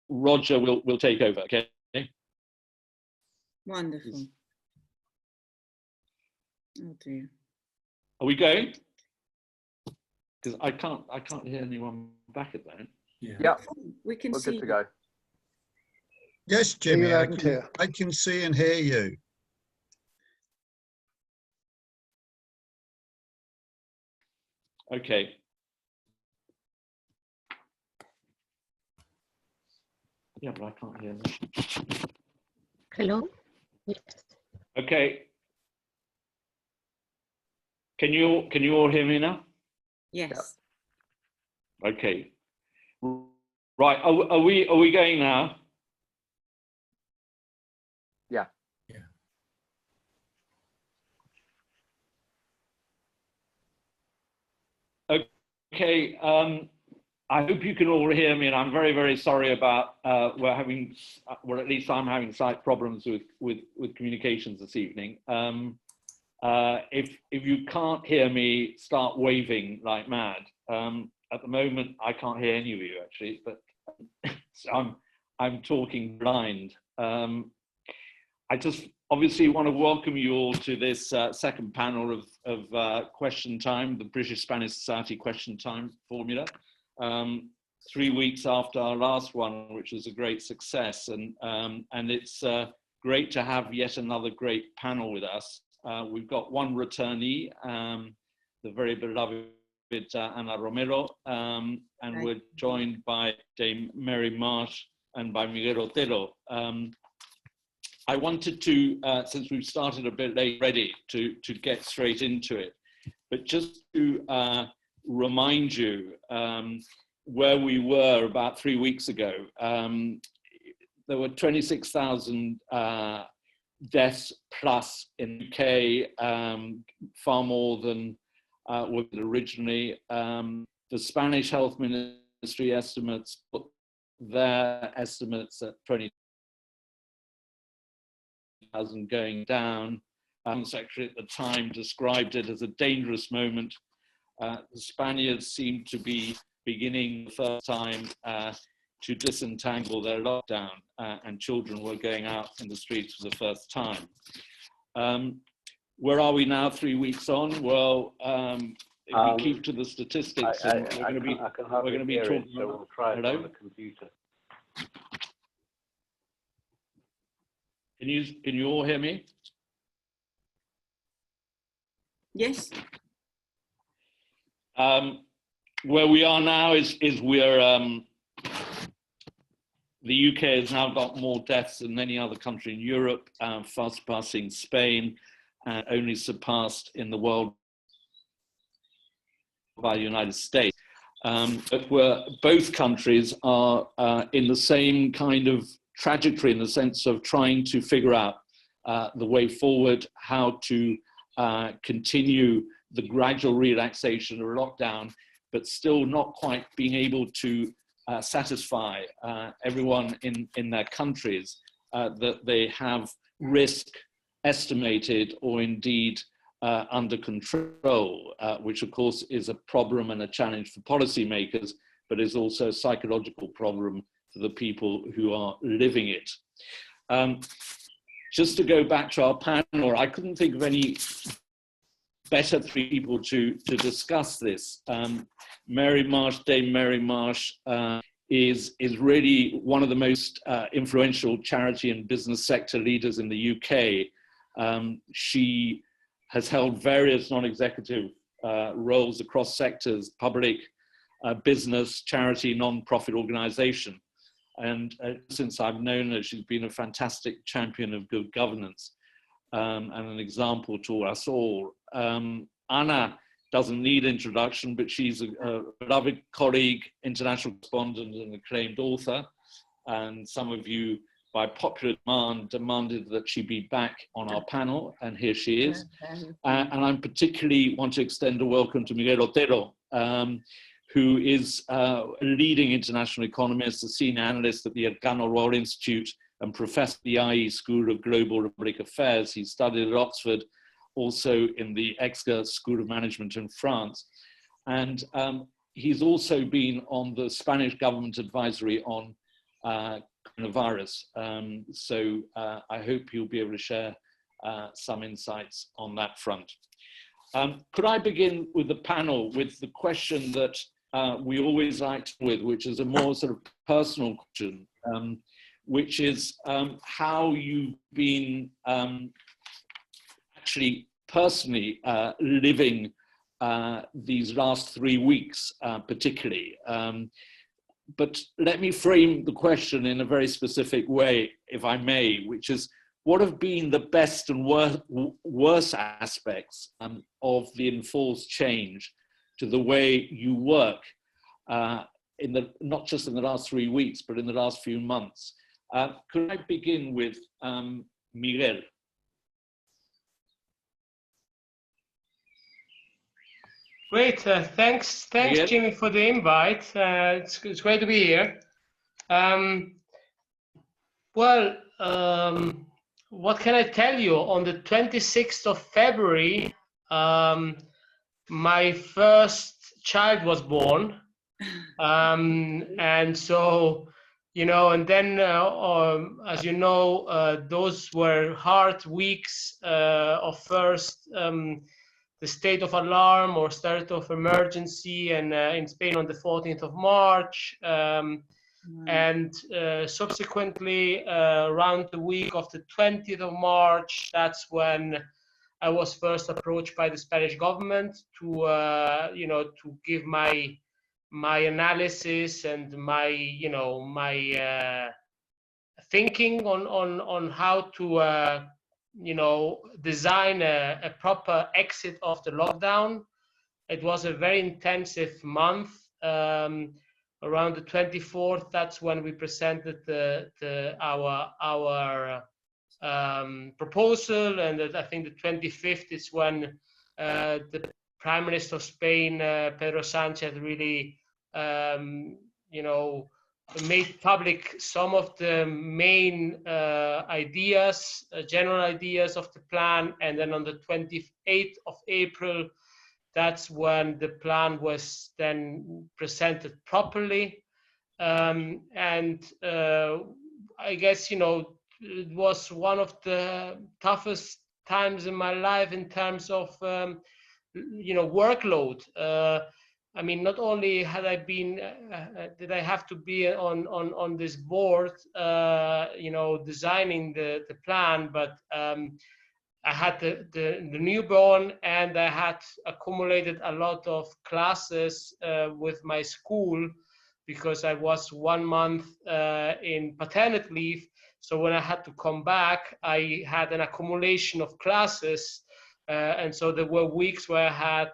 Roger will take over, okay? Wonderful. Oh dear. Are we going? Because I can't hear anyone back at that. Yeah. We can We're see good to go. Yes, Jimmy, loud and clear. I can see and hear you. Okay. Yeah, but I can't hear them. Hello? Yes. Okay. Can you all hear me now? Yes. Okay. Right. Are we going now? Yeah. Okay. I hope you can all hear me, and I'm very, very sorry about well, at least I'm having slight problems with communications this evening. If you can't hear me, start waving like mad. At the moment, I can't hear any of you actually, but so I'm talking blind. I just obviously want to welcome you all to this second panel of Question Time, the British Spanish Society Question Time formula. 3 weeks after our last one, which was a great success, and it's great to have yet another great panel with us. We've got one returnee, the very beloved Anaromero, and we're joined by Dame Mary Marsh and by Miguel Otero. I wanted to, since we've started a bit late already, to get straight into it, but just to remind you where we were about 3 weeks ago. There were 26,000 deaths plus in the UK, far more than were originally. The Spanish Health Ministry estimates put their estimates at 20,000 going down. The Secretary at the time described it as a dangerous moment. The Spaniards seemed to be beginning the first time to disentangle their lockdown, and children were going out in the streets for the first time. Where are we now 3 weeks on? Well, if we keep to the statistics, we're going to be talking. So we'll try it on the computer. Can you all hear me? Yes. Where we are now is we're the UK has now got more deaths than any other country in Europe, far surpassing Spain, and only surpassed in the world by the United States. But both countries are in the same kind of trajectory, in the sense of trying to figure out the way forward, how to continue the gradual relaxation of lockdown, but still not quite being able to satisfy everyone in their countries that they have risk estimated or indeed under control, which of course is a problem and a challenge for policymakers, but is also a psychological problem for the people who are living it. Just to go back to our panel, I couldn't think of any better three people to discuss this. Mary Marsh, Dame Mary Marsh, is really one of the most influential charity and business sector leaders in the UK. She has held various non-executive roles across sectors: public, business, charity, non-profit organization. And since I've known her, she's been a fantastic champion of good governance and an example to us all. Anna doesn't need introduction, but she's a beloved colleague, international correspondent, and acclaimed author. And some of you, by popular demand, demanded that she be back on our panel, and here she is. And I particularly want to extend a welcome to Miguel Otero, who is a leading international economist, a senior analyst at the Elcano Royal Institute, and professor at the IE School of Global Public Affairs. He studied at Oxford, also in the Exeter School of Management in France. And he's also been on the Spanish government advisory on coronavirus. So I hope you'll be able to share some insights on that front. Could I begin with the panel with the question that we always like to with, which is a more sort of personal question, which is how you've been actually personally living these last 3 weeks, particularly. But let me frame the question in a very specific way, if I may, which is, what have been the best and worst aspects of the enforced change to the way you work, not just in the last 3 weeks, but in the last few months? Could I begin with Miguel? Great, thanks Miguel? Jimmy, for the invite. It's great to be here. What can I tell you? On the 26th of February, my first child was born. And so, you know, and then, as you know, those were hard weeks of first the state of alarm or state of emergency, and in Spain on the 14th of March. And subsequently, around the week of the 20th of March, that's when I was first approached by the Spanish government to, you know, to give my analysis and my, you know, my thinking on how to, you know, design a proper exit of the lockdown. It was a very intensive month. Around the 24th, that's when we presented our proposal, and I think the 25th is when the Prime Minister of Spain, Pedro Sánchez, really, you know, made public some of the main ideas, general ideas of the plan, and then on the 28th of April, that's when the plan was then presented properly. And I guess, you know, it was one of the toughest times in my life in terms of, you know, workload. I mean, not only had I been, did I have to be on this board, you know, designing the plan, but I had the newborn, and I had accumulated a lot of classes with my school because I was 1 month in paternity leave. So when I had to come back, I had an accumulation of classes. And so there were weeks where I had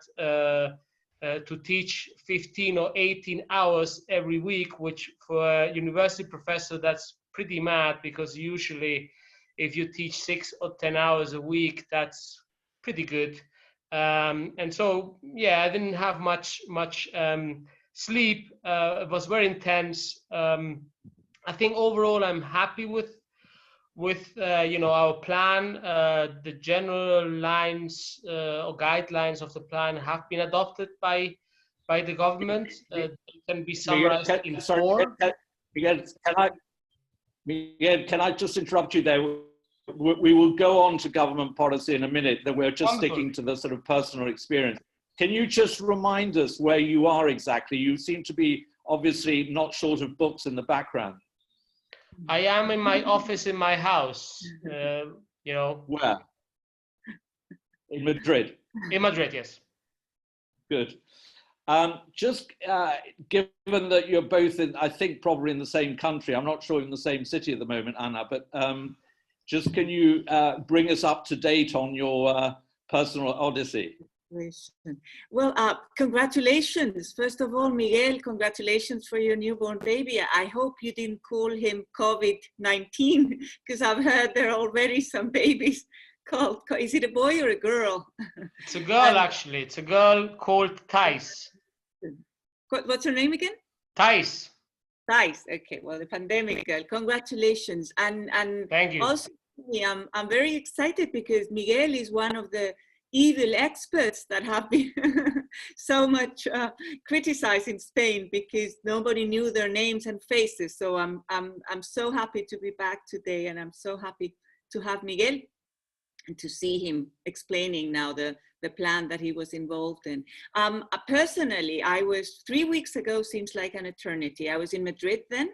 to teach 15 or 18 hours every week, which for a university professor, that's pretty mad, because usually if you teach 6 or 10 hours a week, that's pretty good. And so, yeah, I didn't have much sleep. It was very intense. I think overall I'm happy with you know, our plan. The general lines or guidelines of the plan have been adopted by the government. Can be summarized in 4. Miguel, can I just interrupt you there? We will go on to government policy in a minute, that we're just sticking to the sort of personal experience. Can you just remind us where you are exactly? You seem to be obviously not short of books in the background. I am in my office in my house, you know. Where? In Madrid? In Madrid, yes. Good. Just given that you're both in, I think probably in the same country, I'm not sure in the same city at the moment, Anna, but just can you bring us up to date on your personal odyssey? Well, congratulations. First of all, Miguel, congratulations for your newborn baby. I hope you didn't call him COVID-19, because I've heard there are already some babies called, is it a boy or a girl? It's a girl, actually. It's a girl called Thais. What's her name again? Thais. Thais, okay. Well, the pandemic girl. Congratulations. And thank you. Also, I'm very excited because Miguel is one of the evil experts that have been so much criticizing Spain because nobody knew their names and faces. So I'm so happy to be back today, and I'm so happy to have Miguel and to see him explaining now the plan that he was involved in. Personally, I was 3 weeks ago, seems like an eternity. I was in Madrid then.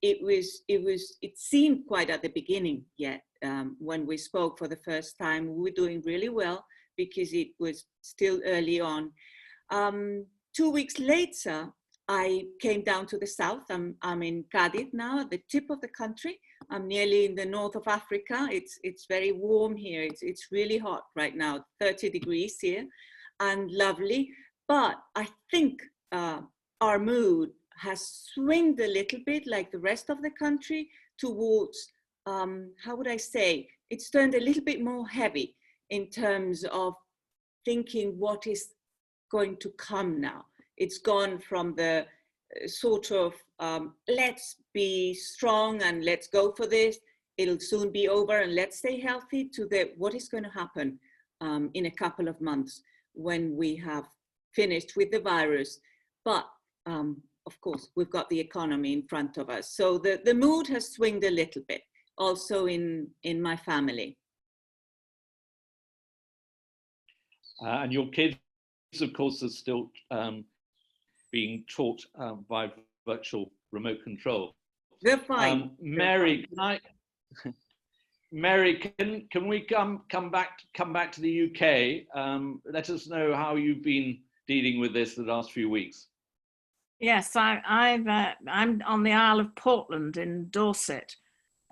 It seemed quite at the beginning yet. When we spoke for the first time, we were doing really well because it was still early on. 2 weeks later, I came down to the south. I'm in Cádiz now, at the tip of the country. I'm nearly in the north of Africa. It's very warm here. It's really hot right now, 30 degrees here, and lovely. But I think our mood has swinged a little bit, like the rest of the country, towards, how would I say, it's turned a little bit more heavy in terms of thinking what is going to come now. It's gone from the sort of, let's be strong and let's go for this, it'll soon be over and let's stay healthy, to the what is going to happen in a couple of months when we have finished with the virus. But of course, we've got the economy in front of us. So the mood has swinged a little bit, also in my family. And your kids, of course, are still being taught by virtual remote control. They're fine. Mary, Mary, can we come back to the UK? Let us know how you've been dealing with this the last few weeks. Yes, I'm on the Isle of Portland in Dorset,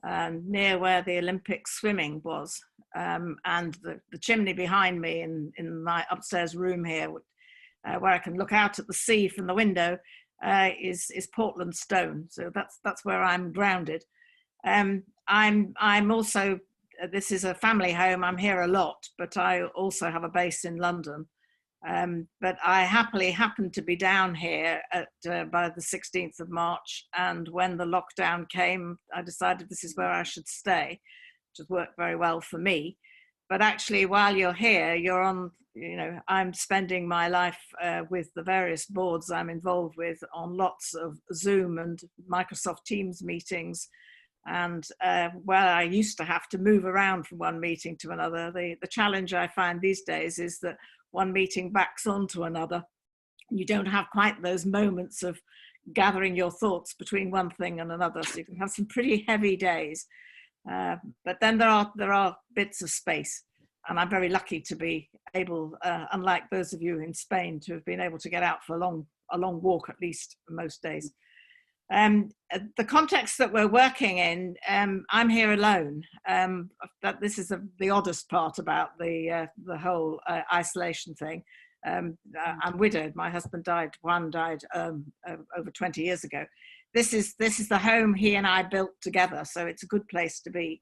near where the Olympic swimming was, and the chimney behind me in my upstairs room here, where I can look out at the sea from the window, is Portland stone. So that's where I'm grounded. I'm also, this is a family home. I'm here a lot, but I also have a base in London. But I happily happened to be down here by the 16th of March, and when the lockdown came, I decided this is where I should stay, which has worked very well for me. But actually, while you're here, you're on, I'm spending my life with the various boards I'm involved with on lots of Zoom and Microsoft Teams meetings, and where I used to have to move around from one meeting to another. The challenge I find these days is that one meeting backs onto another. You don't have quite those moments of gathering your thoughts between one thing and another, so you can have some pretty heavy days. But then there are bits of space, and I'm very lucky to be able, unlike those of you in Spain, to have been able to get out for a long walk at least most days. The context that we're working in, I'm here alone. This is the oddest part about the whole isolation thing. I'm widowed. My husband died. Juan died over 20 years ago. This is the home he and I built together, so it's a good place to be.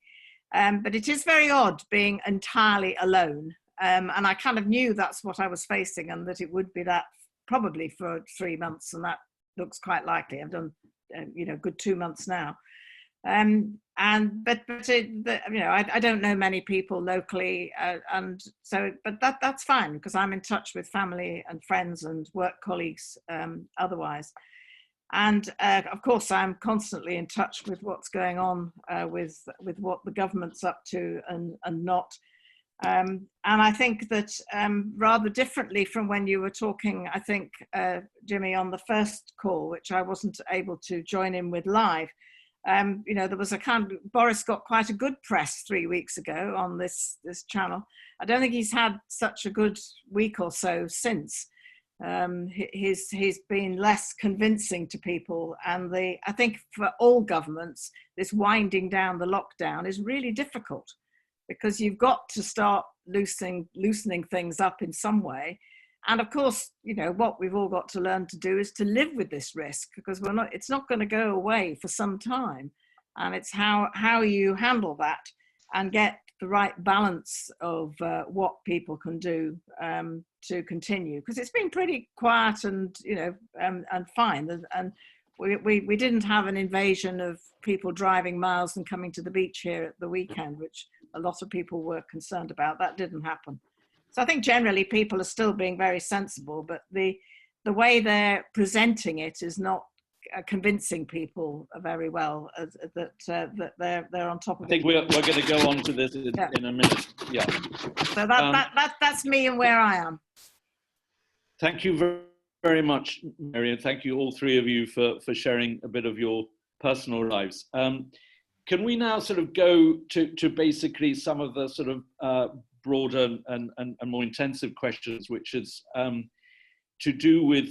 But it is very odd being entirely alone. And I kind of knew that's what I was facing, and that it would be that probably for 3 months, and that looks quite likely. I've done good 2 months now, but I don't know many people locally, and so that's fine, because I'm in touch with family and friends and work colleagues otherwise. And of course, I'm constantly in touch with what's going on with what the government's up to and not. And I think that rather differently from when you were talking, I think, Jimmy, on the first call, which I wasn't able to join in with live, there was Boris got quite a good press 3 weeks ago on this channel. I don't think he's had such a good week or so since. He's been less convincing to people, and I think for all governments, this winding down the lockdown is really difficult, because you've got to start loosening things up in some way. And of course, what we've all got to learn to do is to live with this risk, because it's not going to go away for some time. And it's how you handle that and get the right balance of what people can do to continue. Because it's been pretty quiet and fine. And we didn't have an invasion of people driving miles and coming to the beach here at the weekend, which a lot of people were concerned about. That didn't happen. So I think generally people are still being very sensible, but the way they're presenting it is not convincing people very well that they're on top of it. I think we're going to go on to this in a minute. Yeah. So that's me and where I am. Thank you very, very much, Mary, and thank you all three of you for sharing a bit of your personal lives. Can we now sort of go to basically some of the sort of broader and more intensive questions, which is to do with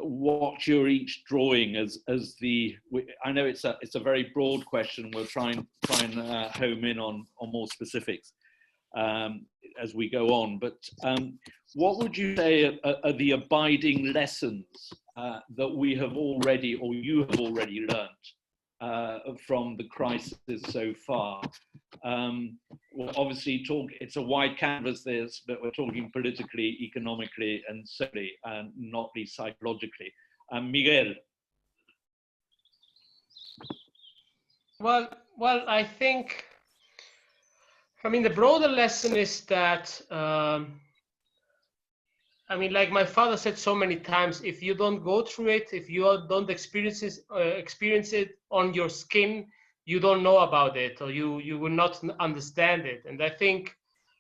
what you're each drawing as I know it's a very broad question. We'll try and home in on more specifics as we go on. But what would you say are the abiding lessons that we have already, or you have already learned from the crisis so far? We'll obviously it's a wide canvas this, but we're talking politically, economically, and socially, and not least psychologically. Miguel. Well, I think, I mean, the broader lesson is that, I mean, like my father said so many times, if you don't go through it, if you don't experience it on your skin, you don't know about it, or you will not understand it. And I think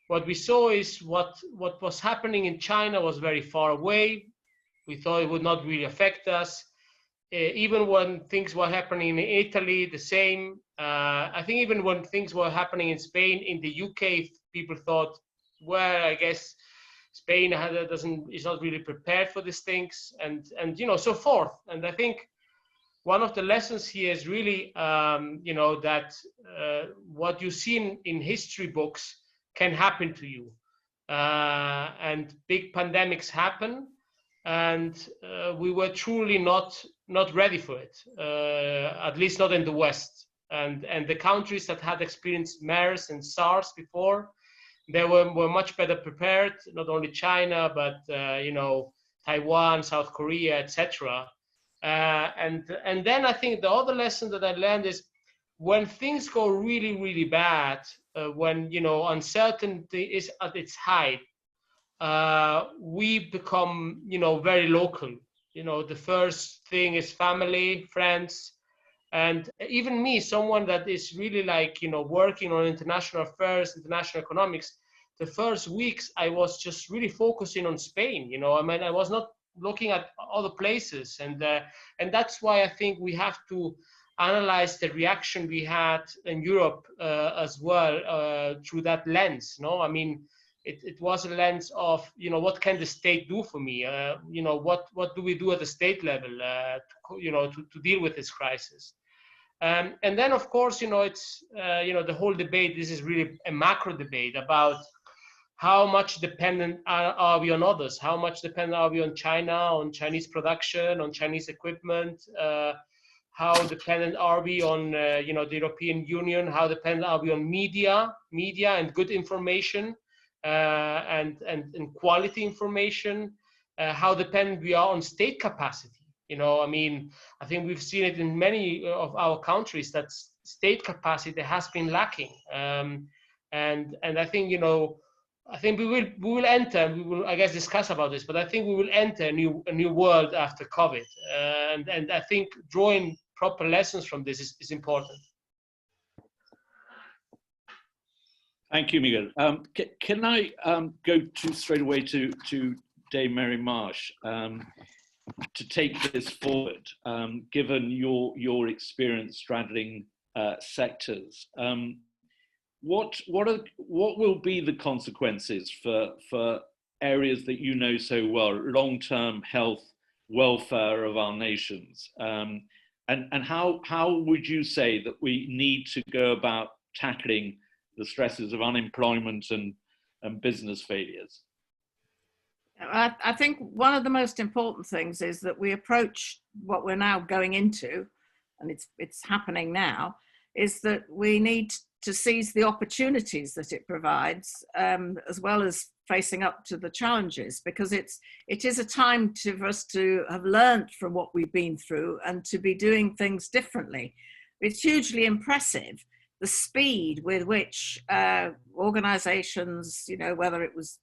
what we saw is what was happening in China was very far away. We thought it would not really affect us. Even when things were happening in Italy, the same. I think even when things were happening in Spain, in the UK, people thought, well, I guess Spain is not really prepared for these things, and so forth. And I think one of the lessons here is really, that what you see in history books can happen to you, and big pandemics happen, and we were truly not ready for it, at least not in the West. And the countries that had experienced MERS and SARS before, they were much better prepared. Not only China, but Taiwan, South Korea, etc. And then I think the other lesson that I learned is when things go really, really bad, when uncertainty is at its height, we become very local. The first thing is family, friends, and even me, someone that is really working on international affairs, international economics. The first weeks I was just really focusing on Spain. I mean, I was not looking at other places, and that's why I think we have to analyze the reaction we had in Europe as well through that lens. I mean, it was a lens of what can the state do for me? What do we do at the state level to deal with this crisis? And then of course it's the whole debate. This is really a macro debate about how much dependent are we on others? How much dependent are we on China, on Chinese production, on Chinese equipment? How dependent are we on the European Union? How dependent are we on media and good information and quality information? How dependent we are on state capacity? I mean, I think we've seen it in many of our countries that state capacity has been lacking, and I think I think we will enter. We will, I guess, discuss about this, but I think we will enter a new world after COVID, and I think drawing proper lessons from this is important. Thank you, Miguel. Can I go straight away to Dame Mary Marsh to take this forward, given your experience straddling sectors? What will be the consequences for areas that you know so well, long-term health, welfare of our nations, and how would you say that we need to go about tackling the stresses of unemployment and business failures? I think one of the most important things is that we approach what we're now going into, and it's happening now, is that we need to seize the opportunities that it provides, as well as facing up to the challenges, because it is a time for us to have learned from what we've been through and to be doing things differently. It's hugely impressive, the speed with which organizations, whether it was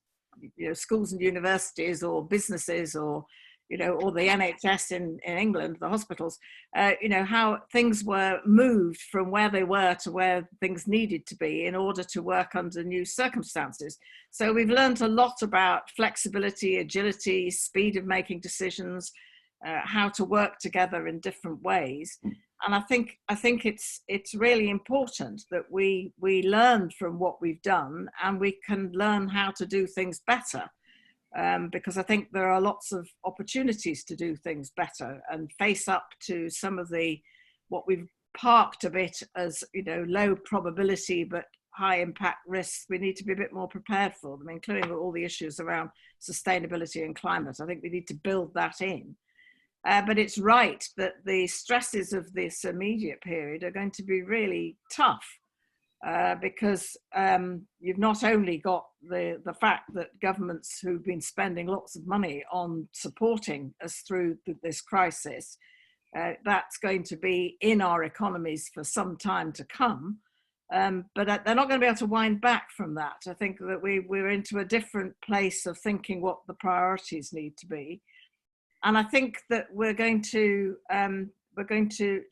schools and universities or businesses or or the NHS in England, the hospitals, how things were moved from where they were to where things needed to be in order to work under new circumstances. So we've learned a lot about flexibility, agility, speed of making decisions, how to work together in different ways. And I think it's really important that we learn from what we've done, and we can learn how to do things better. Because I think there are lots of opportunities to do things better and face up to some of what we've parked a bit as, low probability but high impact risks. We need to be a bit more prepared for them, including all the issues around sustainability and climate. I think we need to build that in. But it's right that the stresses of this immediate period are going to be really tough. Because you've not only got the fact that governments who've been spending lots of money on supporting us through this crisis, that's going to be in our economies for some time to come, but they're not going to be able to wind back from that. I think that we're into a different place of thinking what the priorities need to be, and I think that we're going to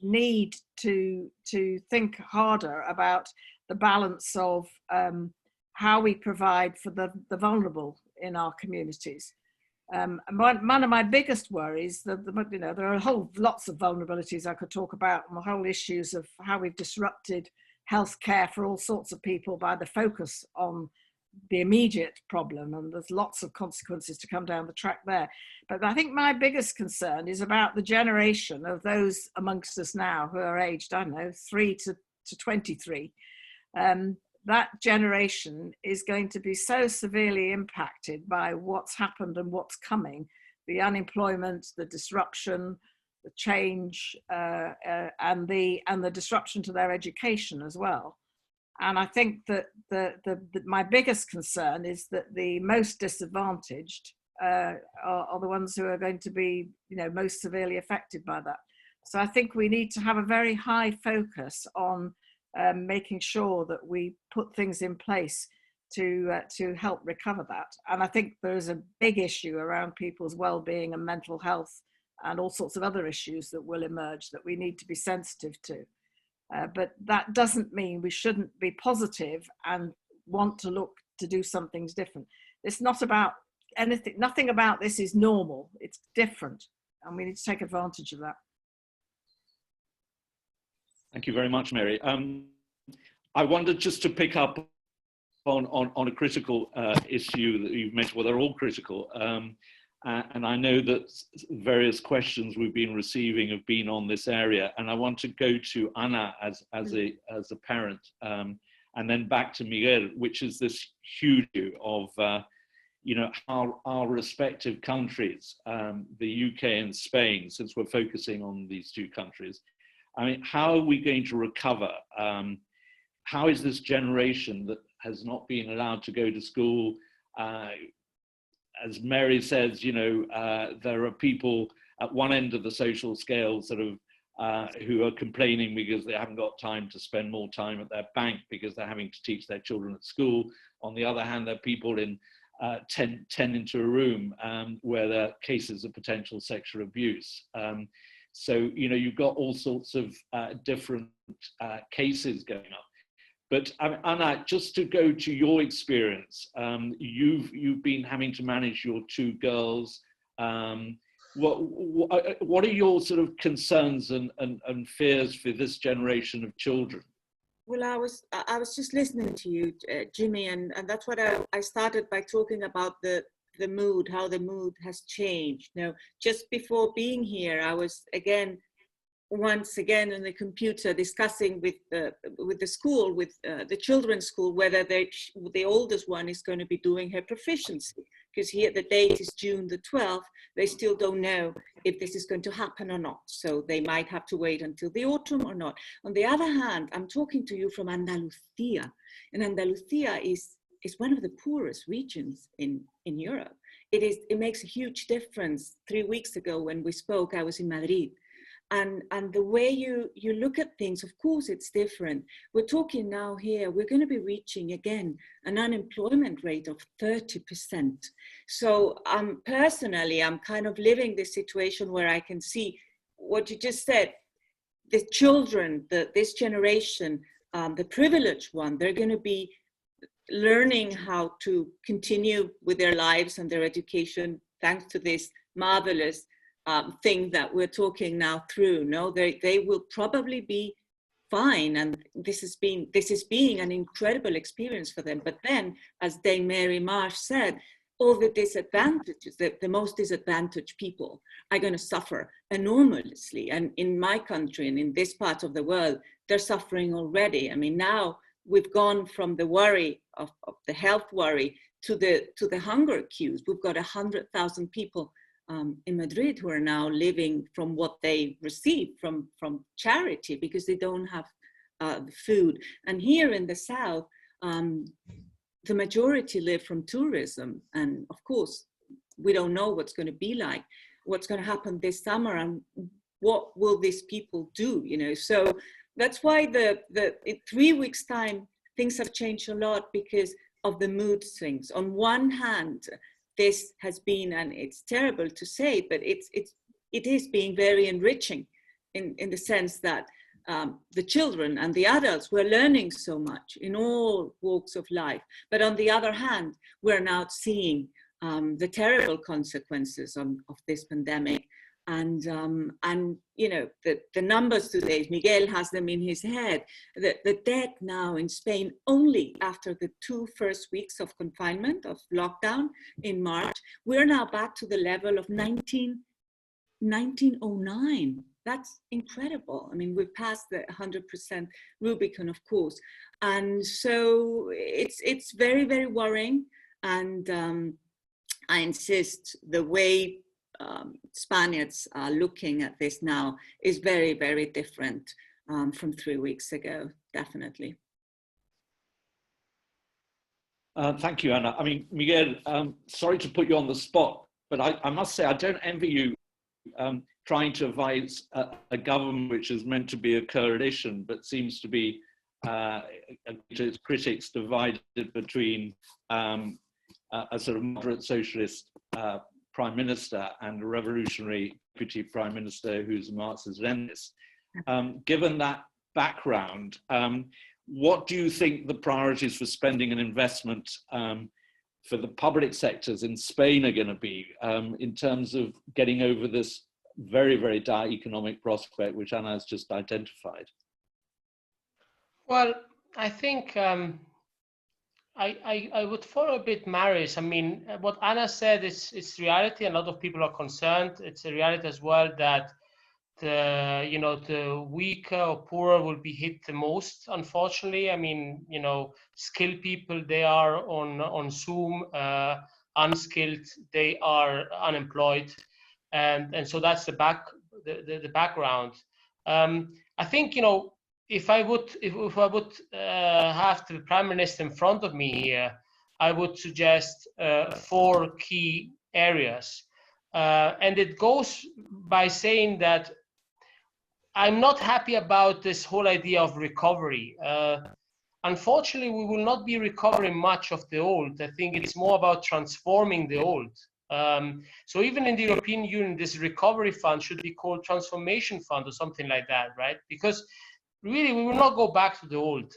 need to think harder about the balance of how we provide for the vulnerable in our communities. One of my biggest worries, there are lots of vulnerabilities I could talk about, and the whole issues of how we've disrupted healthcare for all sorts of people by the focus on the immediate problem, and there's lots of consequences to come down the track there. But I think my biggest concern is about the generation of those amongst us now who are aged, 3 to 23. That generation is going to be so severely impacted by what's happened and what's coming, the unemployment, the disruption, the change, and the disruption to their education as well. And I think that my biggest concern is that the most disadvantaged are the ones who are going to be, most severely affected by that. So I think we need to have a very high focus on making sure that we put things in place to help recover that. And I think there is a big issue around people's well-being and mental health and all sorts of other issues that will emerge that we need to be sensitive to. But that doesn't mean we shouldn't be positive and want to look to do some things different. It's not about anything, nothing about this is normal, it's different, and we need to take advantage of that. Thank you very much, Mary. I wanted just to pick up on a critical issue that you've mentioned. Well, they're all critical. And I know that various questions we've been receiving have been on this area. And I want to go to Ana as a parent, and then back to Miguel, which is this huge issue of how our respective countries, the UK and Spain, since we're focusing on these two countries, I mean, how are we going to recover? How is this generation that has not been allowed to go to school? As Mary says, there are people at one end of the social scale sort of who are complaining because they haven't got time to spend more time at their bank because they're having to teach their children at school. On the other hand, there are people in 10 into a room where there are cases of potential sexual abuse. So, you've got all sorts of different cases going on. But Anna, just to go to your experience, you've been having to manage your two girls. What are your sort of concerns and fears for this generation of children? Well, I was just listening to you, Jimmy, and that's what I started by talking about the mood, how the mood has changed. Now, just before being here, I was once again on the computer discussing with the school, with the children's school, whether the oldest one is going to be doing her proficiency, because here the date is June the 12th. They still don't know if this is going to happen or not. So they might have to wait until the autumn or not. On the other hand, I'm talking to you from Andalusia, and Andalusia is one of the poorest regions in Europe. It makes a huge difference. 3 weeks ago when we spoke, I was in Madrid, And the way you look at things, of course, it's different. We're talking now here, we're going to be reaching again an unemployment rate of 30%. So personally, I'm kind of living this situation where I can see what you just said. The children, this generation, the privileged one, they're going to be learning how to continue with their lives and their education thanks to this marvelous thing that we're talking now through. No, they will probably be fine, and this is being an incredible experience for them. But then, as Dame Mary Marsh said, all the disadvantages, the most disadvantaged people are going to suffer enormously. And in my country and in this part of the world, they're suffering already. I mean, now we've gone from the worry of the health worry to the hunger queues. We've got 100,000 people in Madrid who are now living from what they receive from charity because they don't have food. And here in the south, the majority live from tourism. And of course, we don't know what's going to be like, what's going to happen this summer, and what will these people do, you know? So that's why in 3 weeks' time, things have changed a lot because of the mood swings. On one hand, this has been, and it's terrible to say, but it is being very enriching in the sense that the children and the adults were learning so much in all walks of life. But on the other hand, we're now seeing the terrible consequences of this pandemic. And you know, the numbers today, Miguel has them in his head, the death now in Spain, only after the 2 first weeks of confinement, of lockdown in March, we're now back to the level of 1909. That's incredible. I mean, we've passed the 100% Rubicon, of course. And so it's very, very worrying. And I insist, the way Spaniards are looking at this now is very, very different from 3 weeks ago, definitely. Thank you, Anna. I mean, Miguel, sorry to put you on the spot, but I must say I don't envy you trying to advise a government which is meant to be a coalition, but seems to be its critics divided between a sort of moderate socialist Prime Minister and a revolutionary deputy Prime Minister who's a Marxist-Leninist. Given that background, what do you think the priorities for spending and investment for the public sectors in Spain are going to be in terms of getting over this very, very dire economic prospect which Anna has just identified? Well, I think I would follow a bit Marius. I mean, what Anna said is reality. A lot of people are concerned. It's a reality as well that the weaker or poorer will be hit the most, unfortunately. I mean, skilled people, they are on Zoom, unskilled, they are unemployed. And so that's the background. I think, if I would have the Prime Minister in front of me here, I would suggest 4 key areas. And it goes by saying that I'm not happy about this whole idea of recovery. Unfortunately, we will not be recovering much of the old. I think it's more about transforming the old. So even in the European Union, this recovery fund should be called transformation fund or something like that, right? Because really, we will not go back to the old.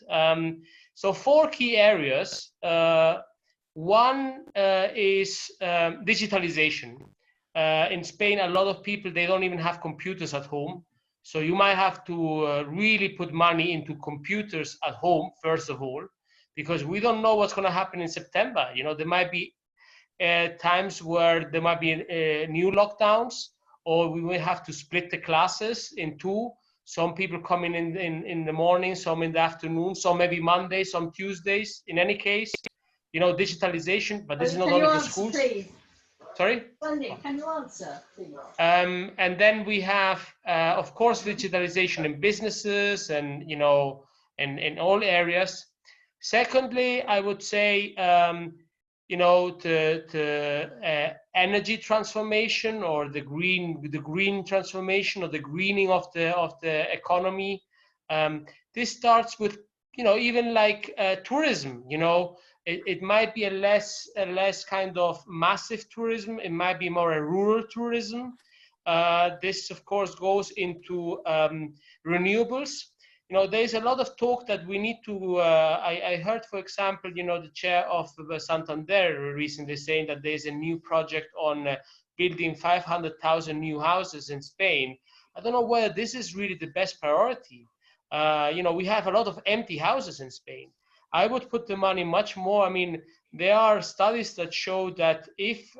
So 4 key areas. One is digitalization. In Spain, a lot of people, they don't even have computers at home. So you might have to really put money into computers at home, first of all, because we don't know what's going to happen in September. There might be times where there might be new lockdowns, or we will have to split the classes in 2. Some people coming in the morning, some in the afternoon, some maybe Mondays, some Tuesdays. In any case, digitalization, but this is not only for schools. Please? Sorry? Can you answer, please? And then we have, of course, digitalization in businesses and, in all areas. Secondly, I would say you know, to energy transformation, or the green transformation, or the greening of the economy. This starts with, you know, even like tourism. You know, it might be a less kind of massive tourism. It might be more a rural tourism. This, of course, goes into renewables. You know, there's a lot of talk that we need to, I heard, for example, you know, the chair of Santander recently saying that there's a new project on building 500,000 new houses in Spain. I don't know whether this is really the best priority. You know, we have a lot of empty houses in Spain. I would put the money much more. I mean, there are studies that show that if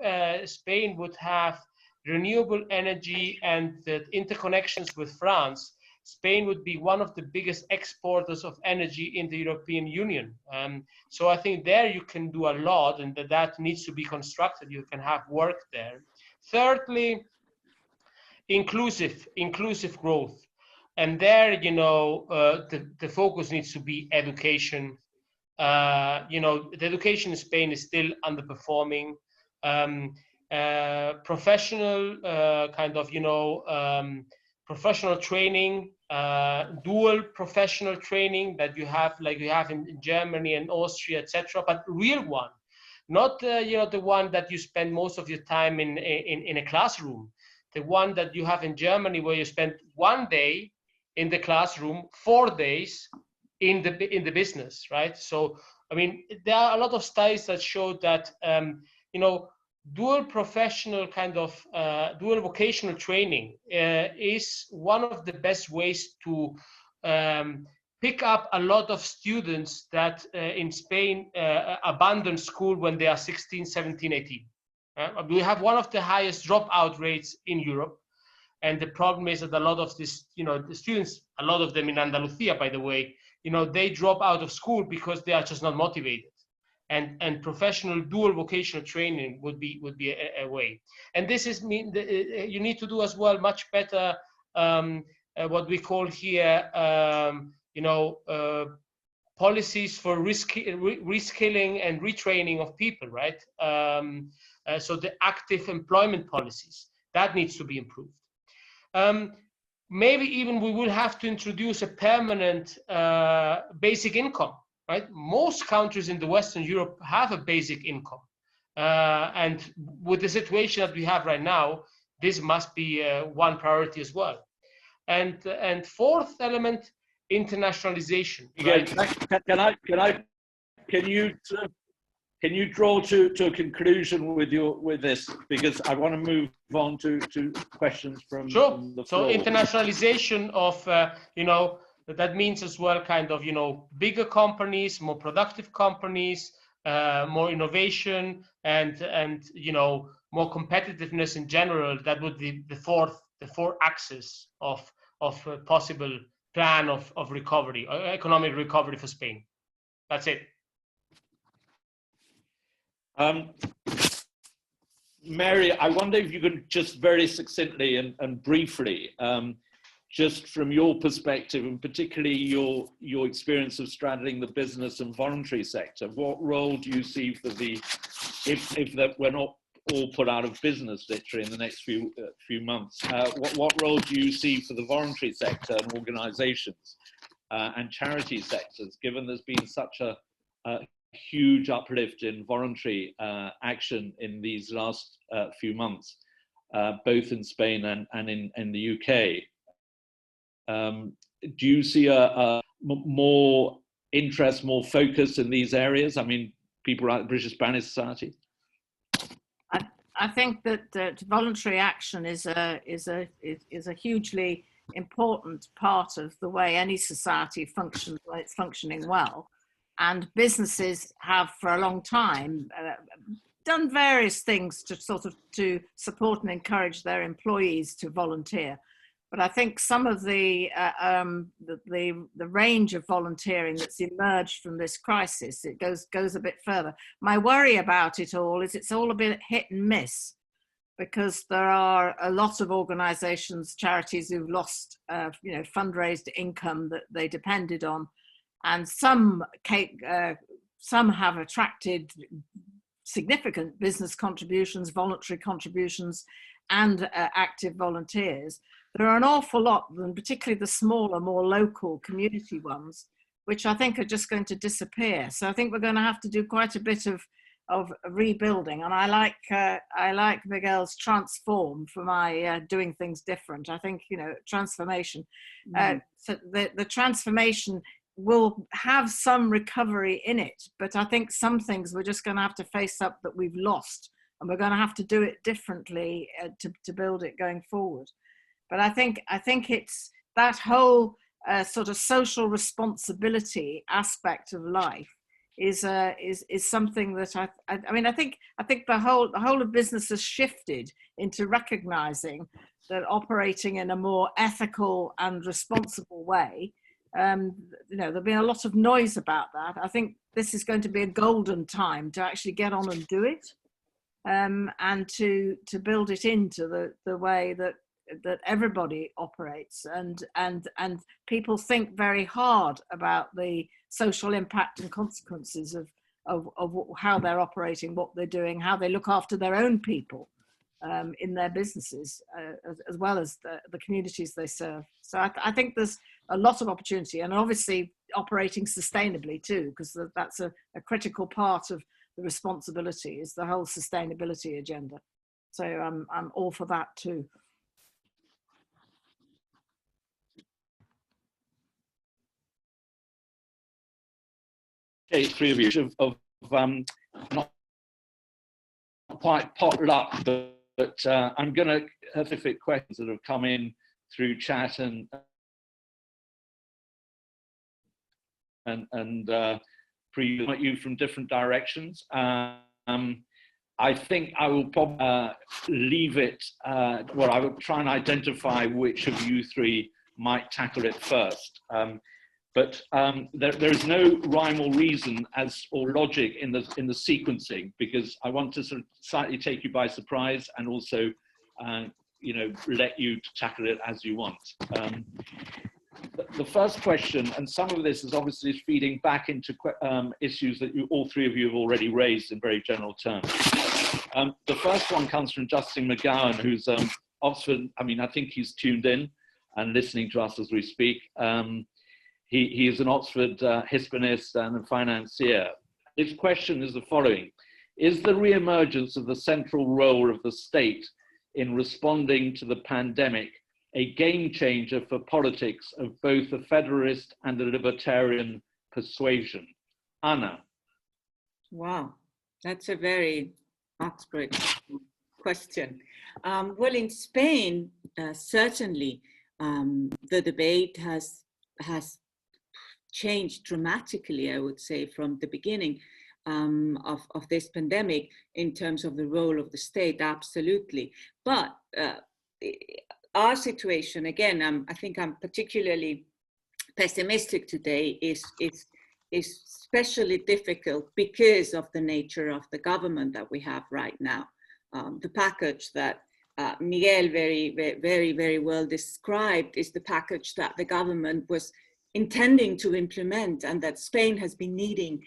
Spain would have renewable energy and the interconnections with France, Spain would be one of the biggest exporters of energy in the European Union. So I think there you can do a lot, and that needs to be constructed. You can have work there. Thirdly, inclusive growth. And there, you know, the focus needs to be education. You know, the education in Spain is still underperforming. Professional kind of, you know, professional training, dual professional training that you have, like you have in Germany and Austria, etc., but real one, not you know, the one that you spend most of your time in a classroom, the one that you have in Germany, where you spend 1 day in the classroom, 4 days in the business, right? So I mean, there are a lot of studies that show that you know, dual professional kind of dual vocational training is one of the best ways to pick up a lot of students that in Spain abandon school when they are 16, 17, 18. We have one of the highest dropout rates in Europe. And the problem is that a lot of this, you know, the students, a lot of them in Andalusia, by the way, you know, they drop out of school because they are just not motivated. And professional dual vocational training would be a way. And this is you need to do as well much better what we call here you know, policies for reskilling and retraining of people, right? So the active employment policies, that needs to be improved. Maybe even we will have to introduce a permanent basic income. Right? Most countries in the Western Europe have a basic income. And with the situation that we have right now, this must be one priority as well. And fourth element, internationalization. Right? Can you draw to a conclusion with this? Because I want to move on to questions from, sure. From the floor. So internationalization of, you know, that means as well kind of, you know, bigger companies, more productive companies, more innovation, and you know, more competitiveness in general. That would be the fourth axis of a possible plan of recovery, economic recovery for Spain. That's it. Mary, I wonder if you could just very succinctly and briefly, just from your perspective, and particularly your experience of straddling the business and voluntary sector, what role do you see for the, if that we're not all put out of business literally in the next few months, what role do you see for the voluntary sector and organizations and charity sectors, given there's been such a huge uplift in voluntary action in these last few months, both in Spain and in the UK? Do you see a more interest, more focus in these areas? I mean, people like the British Spanish Society. I think that voluntary action is a hugely important part of the way any society functions when it's functioning well. And businesses have for a long time done various things to to support and encourage their employees to volunteer. But I think some of the range of volunteering that's emerged from this crisis, it goes a bit further. My worry about it all is it's all a bit hit and miss, because there are a lot of organisations, charities who've lost, fundraised income that they depended on, and some have attracted significant business contributions, voluntary contributions, and active volunteers, there are an awful lot, and particularly the smaller, more local community ones, which I think are just going to disappear. So I think we're going to have to do quite a bit of rebuilding. And I like Miguel's transform for my doing things different. I think, you know, transformation. So the transformation will have some recovery in it, but I think some things we're just going to have to face up that we've lost, and we're going to have to do it differently to build it going forward. But I think it's that whole sort of social responsibility aspect of life is something that I think the whole of business has shifted into recognizing that operating in a more ethical and responsible way. You know, there'll be a lot of noise about that. I think this is going to be a golden time to actually get on and do it, and to build it into the way that everybody operates, and people think very hard about the social impact and consequences of how they're operating, what they're doing, how they look after their own people in their businesses, as well as the communities they serve. So I think there's a lot of opportunity, and obviously operating sustainably too, because that's a critical part of the responsibility, is the whole sustainability agenda. So I'm all for that too. Okay, three of you of not quite potluck, but I'm going to specific questions that have come in through chat and pre you from different directions. I think I will probably leave it. Well, I will try and identify which of you three might tackle it first. But there is no rhyme or reason or logic in the sequencing, because I want to sort of slightly take you by surprise, and also, you know, let you tackle it as you want. The first question, and some of this is obviously feeding back into issues that all three of you have already raised in very general terms. The first one comes from Justin McGowan, who's Oxford. I mean, I think he's tuned in and listening to us as we speak. He is an Oxford Hispanist and a financier. His question is the following: is the re-emergence of the central role of the state in responding to the pandemic a game changer for politics of both a federalist and a libertarian persuasion? Anna. Wow, that's a very Oxford question. Well, in Spain, certainly the debate has changed dramatically, I would say, from the beginning of this pandemic in terms of the role of the state, absolutely. But our situation, again, I think I'm particularly pessimistic today, is especially difficult because of the nature of the government that we have right now. The package that Miguel very well described is the package that the government was intending to implement, and that Spain has been needing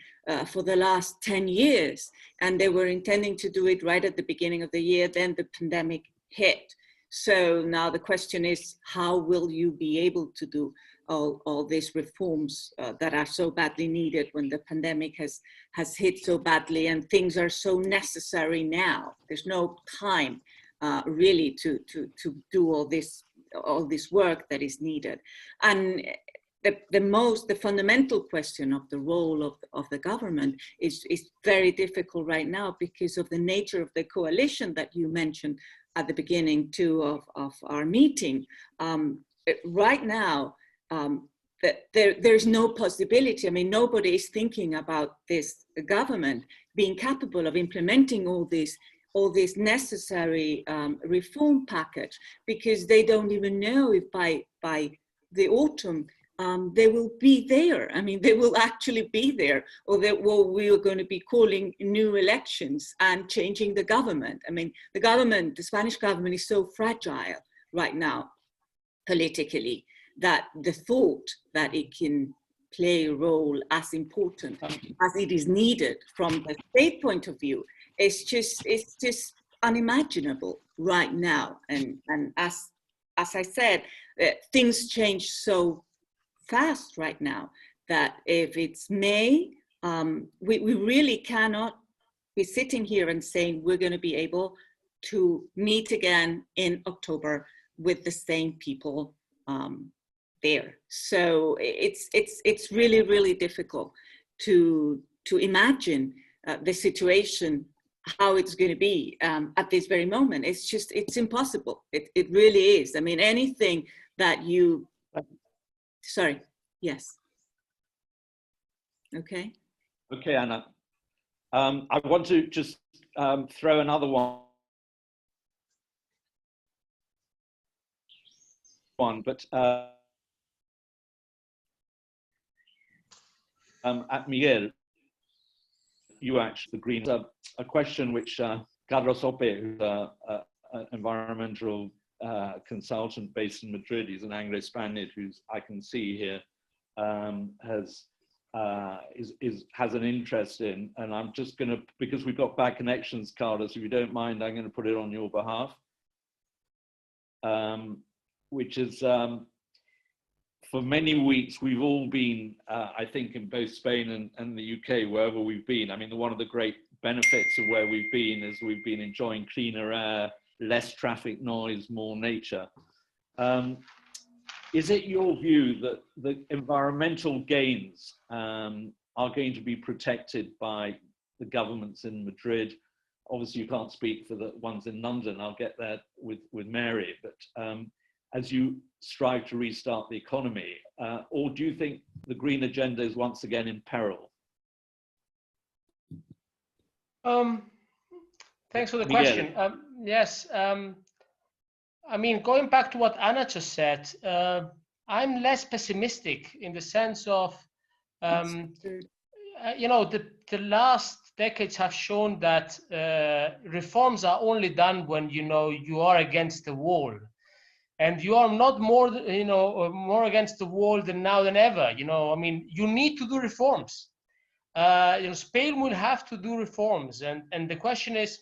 for the last 10 years. And they were intending to do it right at the beginning of the year, then the pandemic hit. So now the question is, how will you be able to do all these reforms that are so badly needed when the pandemic has hit so badly and things are so necessary now? There's no time really to do all this work that is needed. And the fundamental question of the role of the government is very difficult right now because of the nature of the coalition that you mentioned at the beginning too of our meeting. Right now, there's no possibility. I mean, nobody is thinking about this government being capable of implementing all this necessary reform package, because they don't even know if by the autumn they will be there. I mean, they will actually be there, or that we are going to be calling new elections and changing the government. I mean, the Spanish government is so fragile right now politically that the thought that it can play a role as important as it is needed from the state point of view. It's just unimaginable right now. And as I said, things change so fast right now that if it's May, we really cannot be sitting here and saying we're going to be able to meet again in October with the same people there. So it's really, really difficult to imagine the situation, how it's going to be at this very moment. It's impossible. It really is. I mean, anything that you, sorry, yes. Okay. Okay, Anna. I want to just throw another one. But at Miguel, you actually the green. A question which Carlos Ope, who's an environmental consultant based in Madrid, he's an Anglo-Spaniard who's I can see here, has an interest in, and I'm just going to, because we've got bad connections, Carlos, if you don't mind, I'm going to put it on your behalf, which is for many weeks we've all been, I think, in both Spain and the UK, wherever we've been. I mean, one of the great benefits of where we've been is we've been enjoying cleaner air, less traffic noise, more nature. Is it your view that the environmental gains are going to be protected by the governments in Madrid? Obviously, you can't speak for the ones in London. I'll get there with Mary. But as you strive to restart the economy, or do you think the green agenda is once again in peril? Thanks for the Miguel. question. Yes. I mean, going back to what Anna just said, I'm less pessimistic in the sense of, you know, the last decades have shown that reforms are only done when, you know, you are against the wall. And you are not more, you know, more against the wall than now than ever. You know, I mean, you need to do reforms. You know, Spain will have to do reforms. And the question is,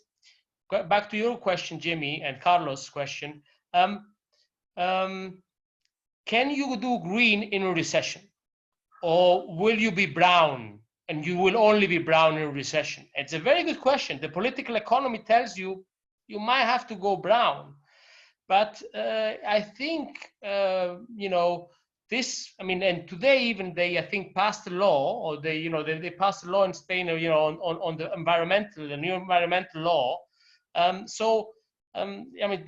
back to your question, Jimmy, and Carlos' question, can you do green in a recession? Or will you be brown and you will only be brown in a recession? It's a very good question. The political economy tells you, you might have to go brown. But I think, you know, this, I mean, and today even they, I think, passed a law, or they, you know, they passed a law in Spain, you know, on the new environmental law. I mean,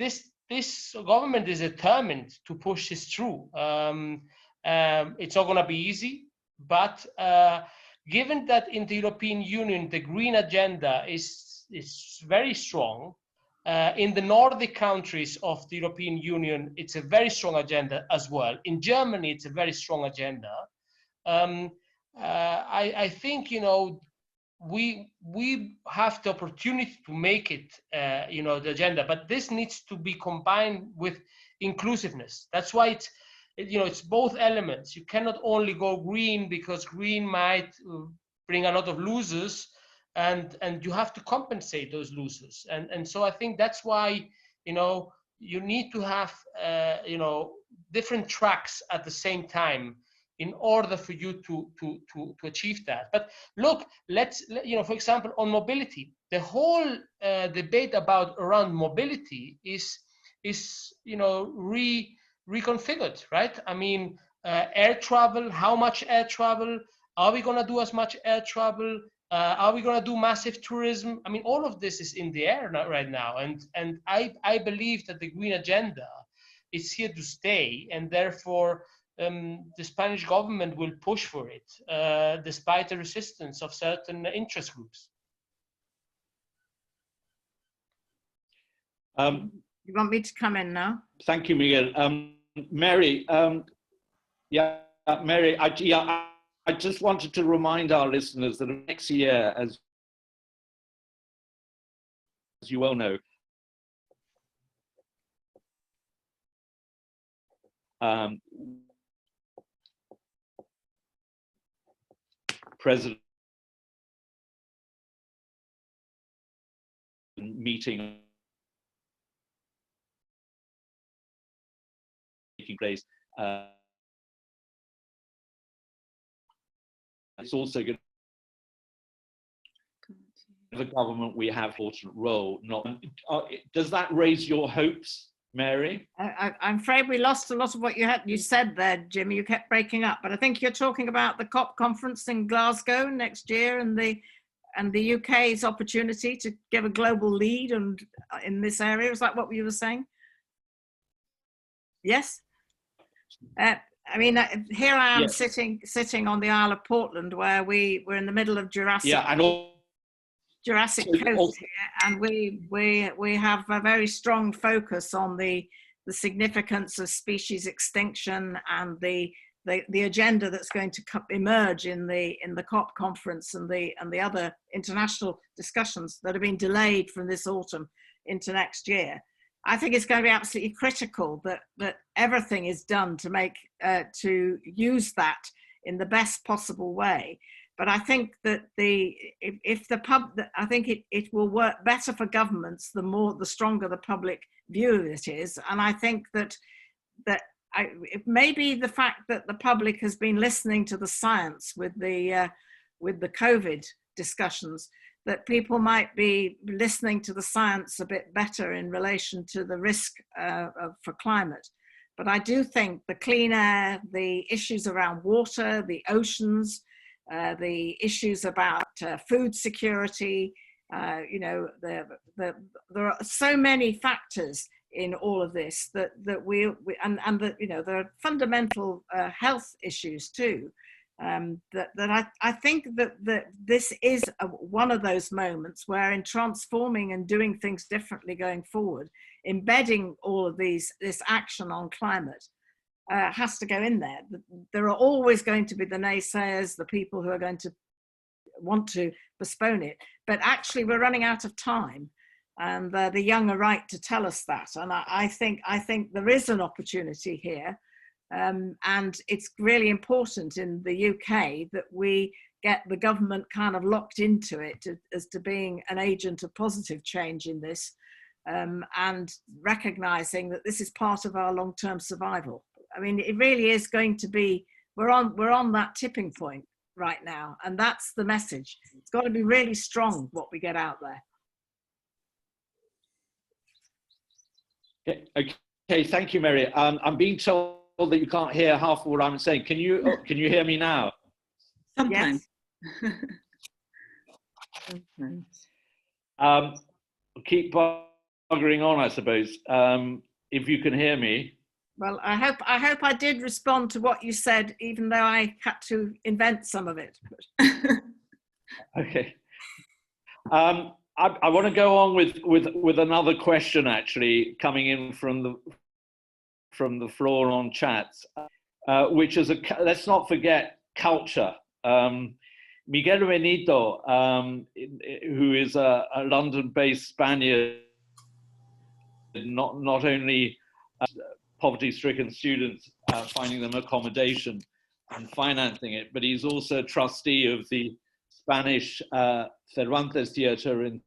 this government is determined to push this through. It's not going to be easy, but given that in the European Union, the green agenda is very strong, in the Nordic countries of the European Union, it's a very strong agenda as well. In Germany, it's a very strong agenda. I think, you know, we have the opportunity to make it, you know, the agenda, but this needs to be combined with inclusiveness. That's why it's, you know, it's both elements. You cannot only go green because green might bring a lot of losers, and you have to compensate those losers. And so I think that's why, you know, you need to have, you know, different tracks at the same time in order for you to achieve that. But look, you know, for example, on mobility, the whole debate around mobility is you know, reconfigured, right? I mean, air travel, how much air travel? Are we going to do as much air travel? Are we going to do massive tourism? I mean, all of this is in the air right now. And I believe that the green agenda is here to stay, and therefore the Spanish government will push for it, despite the resistance of certain interest groups. You want me to come in now? Thank you, Miguel. Mary, yeah, Mary, I just wanted to remind our listeners that next year, as you well know, president meeting taking place. It's also going to the government we have an important role. Does that raise your hopes, Mary? I'm afraid we lost a lot of what you said there, Jimmy. You kept breaking up, but I think you're talking about the COP conference in Glasgow next year and the UK's opportunity to give a global lead and in this area. Is that what you were saying? Yes. I mean, here I am, yes, sitting on the Isle of Portland, where we're in the middle of Jurassic. Yeah, and Jurassic Coast here, and we have a very strong focus on the significance of species extinction and the agenda that's going to emerge in the COP conference and the other international discussions that have been delayed from this autumn into next year. I think it's going to be absolutely critical that everything is done to make to use that in the best possible way. But I think that I think it will work better for governments the stronger the public view of it is. And I think that it may be the fact that the public has been listening to the science with the COVID discussions, that people might be listening to the science a bit better in relation to the risk for climate. But I do think the clean air, the issues around water, the oceans, the issues about food security, you know, there are so many factors in all of this that and that, you know, there are fundamental health issues too. That I think that this is one of those moments where, in transforming and doing things differently going forward, embedding all of this action on climate has to go in there. There are always going to be the naysayers, the people who are going to want to postpone it, but actually we're running out of time, and the young are right to tell us that. And I think there is an opportunity here. And it's really important in the UK that we get the government kind of locked into it as to being an agent of positive change in this, and recognizing that this is part of our long-term survival. I mean, it really is going to be, we're on that tipping point right now, and that's the message. It's got to be really strong what we get out there. Okay, thank you, Mary. I'm being told that you can't hear half of what I'm saying. Can you hear me now? Sometimes. Yes. Sometimes. Keep buggering on, I suppose. If you can hear me. Well, I hope I did respond to what you said, even though I had to invent some of it. Okay. I want to go on with another question, actually, coming in from the floor on chats, which is let's not forget culture. Miguel Benito, who is a London-based Spaniard, not only poverty-stricken students, finding them accommodation and financing it, but he's also a trustee of the Spanish Cervantes Theatre in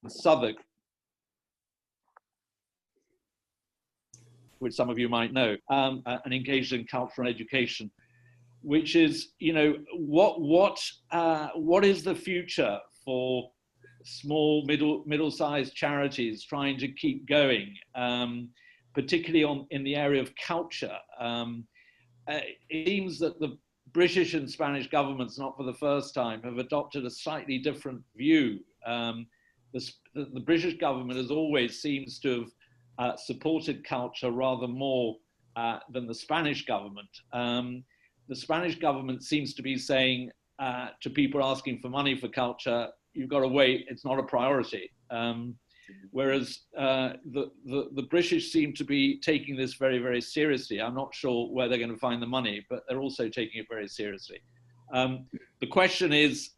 Southwark, which some of you might know, and engaged in cultural education, which is, you know, what is the future for small, middle-sized charities trying to keep going, particularly in the area of culture? It seems that the British and Spanish governments, not for the first time, have adopted a slightly different view. The British government has always seems to have supported culture rather more than the Spanish government. The Spanish government seems to be saying to people asking for money for culture, you've got to wait, it's not a priority. Whereas the British seem to be taking this very, very seriously. I'm not sure where they're going to find the money, but they're also taking it very seriously. The question is,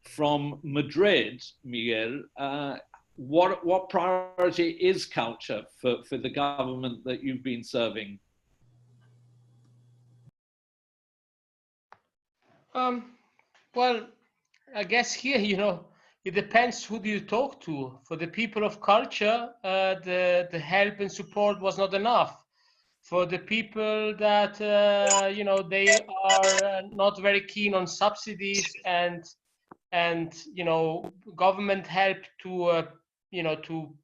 from Madrid, Miguel, what priority is culture for the government that you've been serving? Well, I guess here, it depends who do you talk to. For the people of culture, the help and support was not enough. For the people that they are not very keen on subsidies and government help to to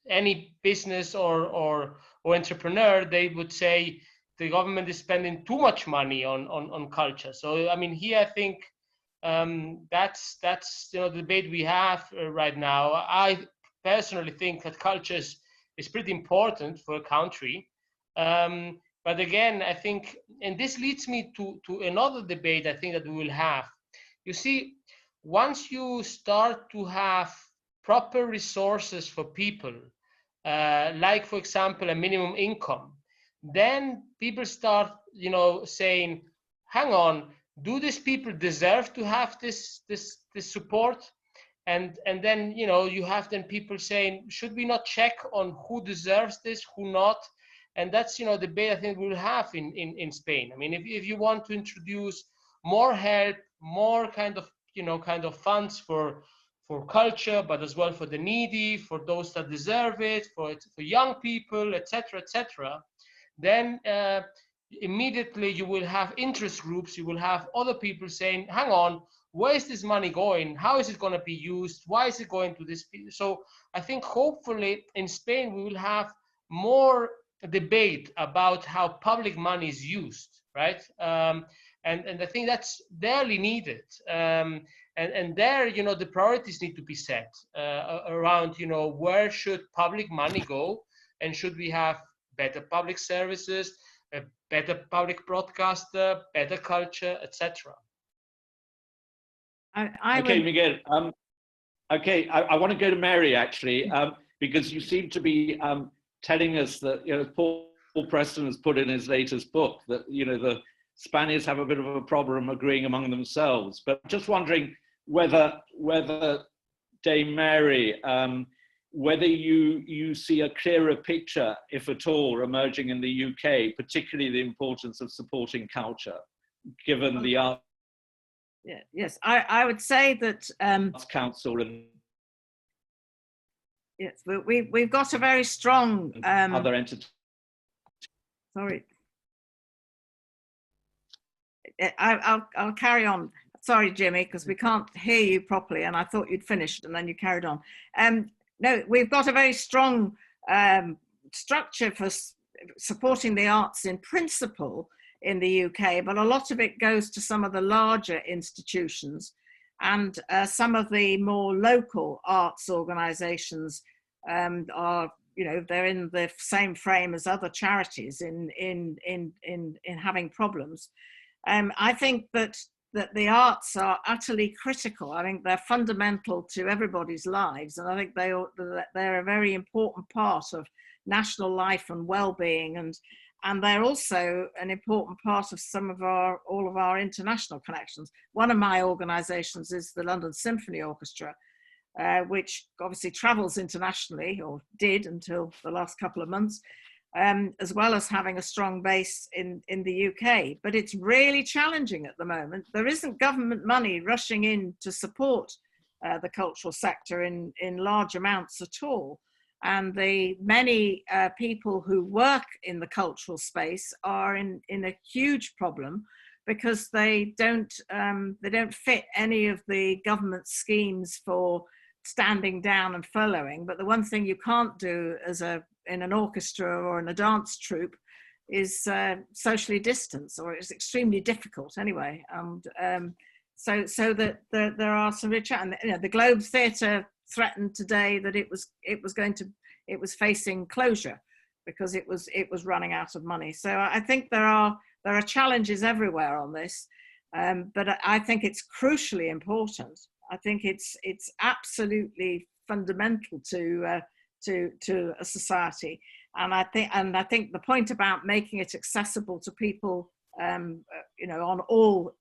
any business or entrepreneur, they would say the government is spending too much money on culture. So I mean, here I think that's the debate we have right now. I personally think that culture is pretty important for a country. But again, I think, and this leads me to another debate I think that we will have. You see, once you start to have proper resources for people, like for example a minimum income, then people start saying, hang on, do these people deserve to have this support? And then you have then people saying, should we not check on who deserves this, who not? And that's debate I think we'll have in Spain. I mean, if you want to introduce more help, more kind of funds for culture, but as well for the needy, for those that deserve it, for young people, etc., etc., then immediately you will have interest groups, you will have other people saying, hang on, where is this money going? How is it going to be used? Why is it going to this? So I think hopefully in Spain we will have more debate about how public money is used, right? And I think that's barely needed. And there, the priorities need to be set around, where should public money go, and should we have better public services, a better public broadcaster, better culture, etc. Okay, Miguel. Okay, I want to go to Mary actually, because you seem to be telling us that Paul Preston has put in his latest book that the Spaniards have a bit of a problem agreeing among themselves. But just wondering whether Dame Mary, whether you see a clearer picture, if at all, emerging in the UK, particularly the importance of supporting culture, given the Arts yes, I would say that Council and yes, we've got a very strong other entities. Sorry, I'll carry on. Sorry, Jimmy, because we can't hear you properly, and I thought you'd finished, and then you carried on. No, we've got a very strong structure for supporting the arts in principle in the UK, but a lot of it goes to some of the larger institutions, and some of the more local arts organisations are, they're in the same frame as other charities in having problems. I think that the arts are utterly critical. I think they're fundamental to everybody's lives, and I think they're a very important part of national life and well-being, and they're also an important part of all of our international connections. One of my organisations is the London Symphony Orchestra, which obviously travels internationally, or did until the last couple of months, as well as having a strong base in the UK. But it's really challenging at the moment. There isn't government money rushing in to support the cultural sector in large amounts at all. And the many people who work in the cultural space are in a huge problem, because they don't fit any of the government schemes for standing down and furloughing. But the one thing you can't do in an orchestra or in a dance troupe is socially distance, or it's extremely difficult anyway. And so that there are some rich, and the Globe Theatre threatened today that it was facing closure because it was running out of money. So I think there are challenges everywhere on this, but I think it's crucially important. I think it's absolutely fundamental to a society, and I think the point about making it accessible to people, on all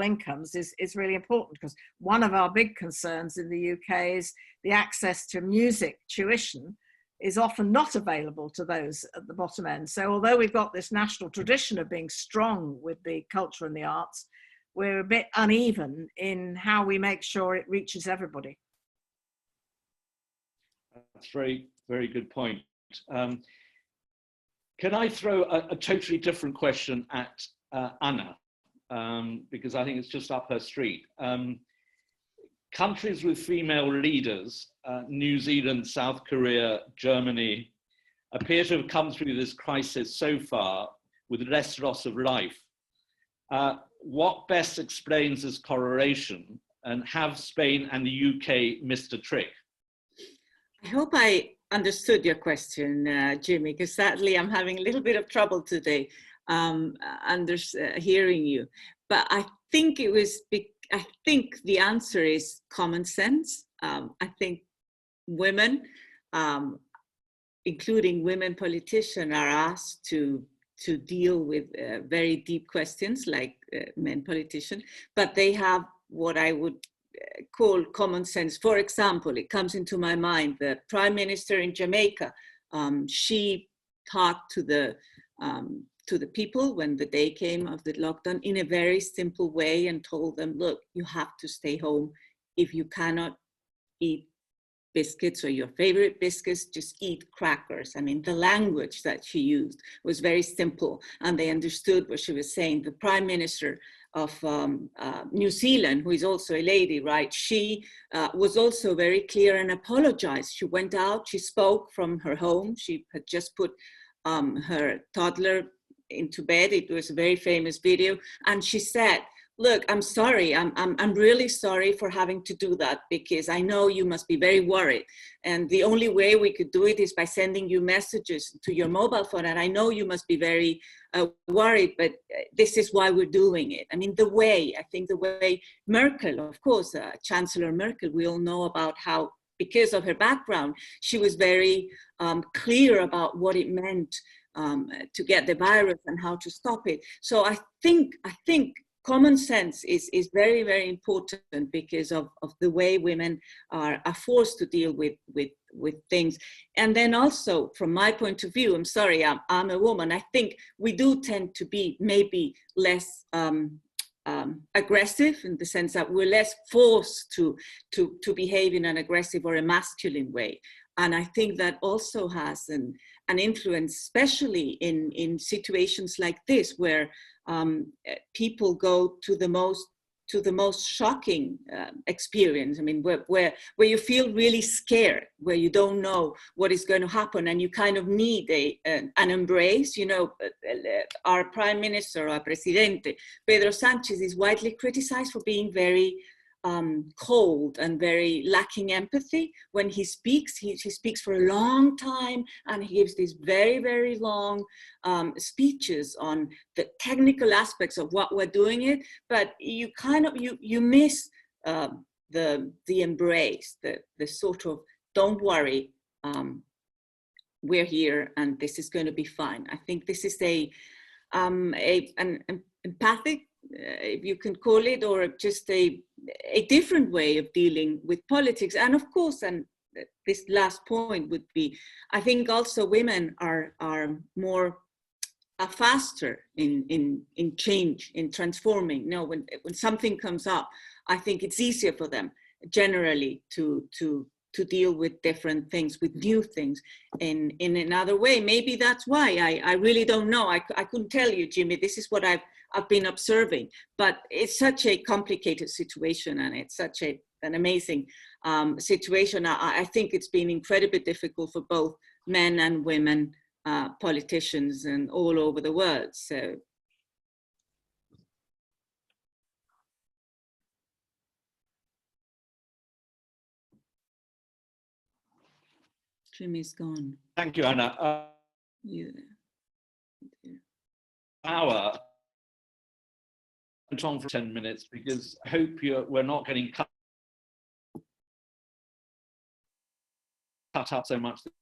incomes is really important, because one of our big concerns in the UK is the access to music tuition is often not available to those at the bottom end. So although we've got this national tradition of being strong with the culture and the arts, we're a bit uneven in how we make sure it reaches everybody. That's very, very good point. Can I throw a totally different question at Anna? Because I think it's just up her street. Countries with female leaders, New Zealand, South Korea, Germany, appear to have come through this crisis so far with less loss of life. What best explains this correlation, and have Spain and the UK missed a trick? I hope I understood your question, Jimmy, because sadly I'm having a little bit of trouble today hearing you. But I think I think the answer is common sense. I think women, including women politicians, are asked to deal with very deep questions like men politicians, but they have what I would call common sense. For example, it comes into my mind, the Prime Minister in Jamaica, she talked to the people when the day came of the lockdown in a very simple way and told them, look, you have to stay home. If you cannot eat biscuits or your favorite biscuits, just eat crackers. I mean, the language that she used was very simple and they understood what she was saying. The Prime Minister of New Zealand, who is also a lady, right? She was also very clear and apologized. She went out, she spoke from her home. She had just put her toddler into bed. It was a very famous video. And she said, look, I'm sorry. I'm really sorry for having to do that because I know you must be very worried. And the only way we could do it is by sending you messages to your mobile phone. And I know you must be very worried, but this is why we're doing it. I mean, I think the way Merkel, of course, Chancellor Merkel, we all know about how, because of her background, she was very clear about what it meant to get the virus and how to stop it. So I think common sense is very, very important because of the way women are forced to deal with things. And then also, from my point of view, I'm sorry, I'm a woman, I think we do tend to be maybe less aggressive in the sense that we're less forced to behave in an aggressive or a masculine way. And I think that also has an influence, especially in situations like this, where people go to the most shocking experience. I mean, where you feel really scared, where you don't know what is going to happen, and you kind of need an embrace. You know, our Prime Minister, our Presidente, Pedro Sánchez, is widely criticized for being very cold and very lacking empathy. When he speaks, he speaks for a long time, and he gives these very, very long speeches on the technical aspects of what we're doing it, but you kind of, you miss the embrace, the sort of, don't worry, we're here and this is going to be fine. I think this is an empathic, if you can call it, or just a different way of dealing with politics. And of course, and this last point would be, I think also women are more faster in change, in transforming. You know, when something comes up, I think it's easier for them generally to deal with different things, with new things in another way. Maybe that's why. I really don't know. I couldn't tell you, Jimmy. This is what I've been observing, but it's such a complicated situation, and it's such an amazing situation. I think it's been incredibly difficult for both men and women politicians and all over the world. So. Jimmy's gone. Thank you, Anna. Yeah. Hour went on for 10 minutes because I hope we're not getting cut up so much that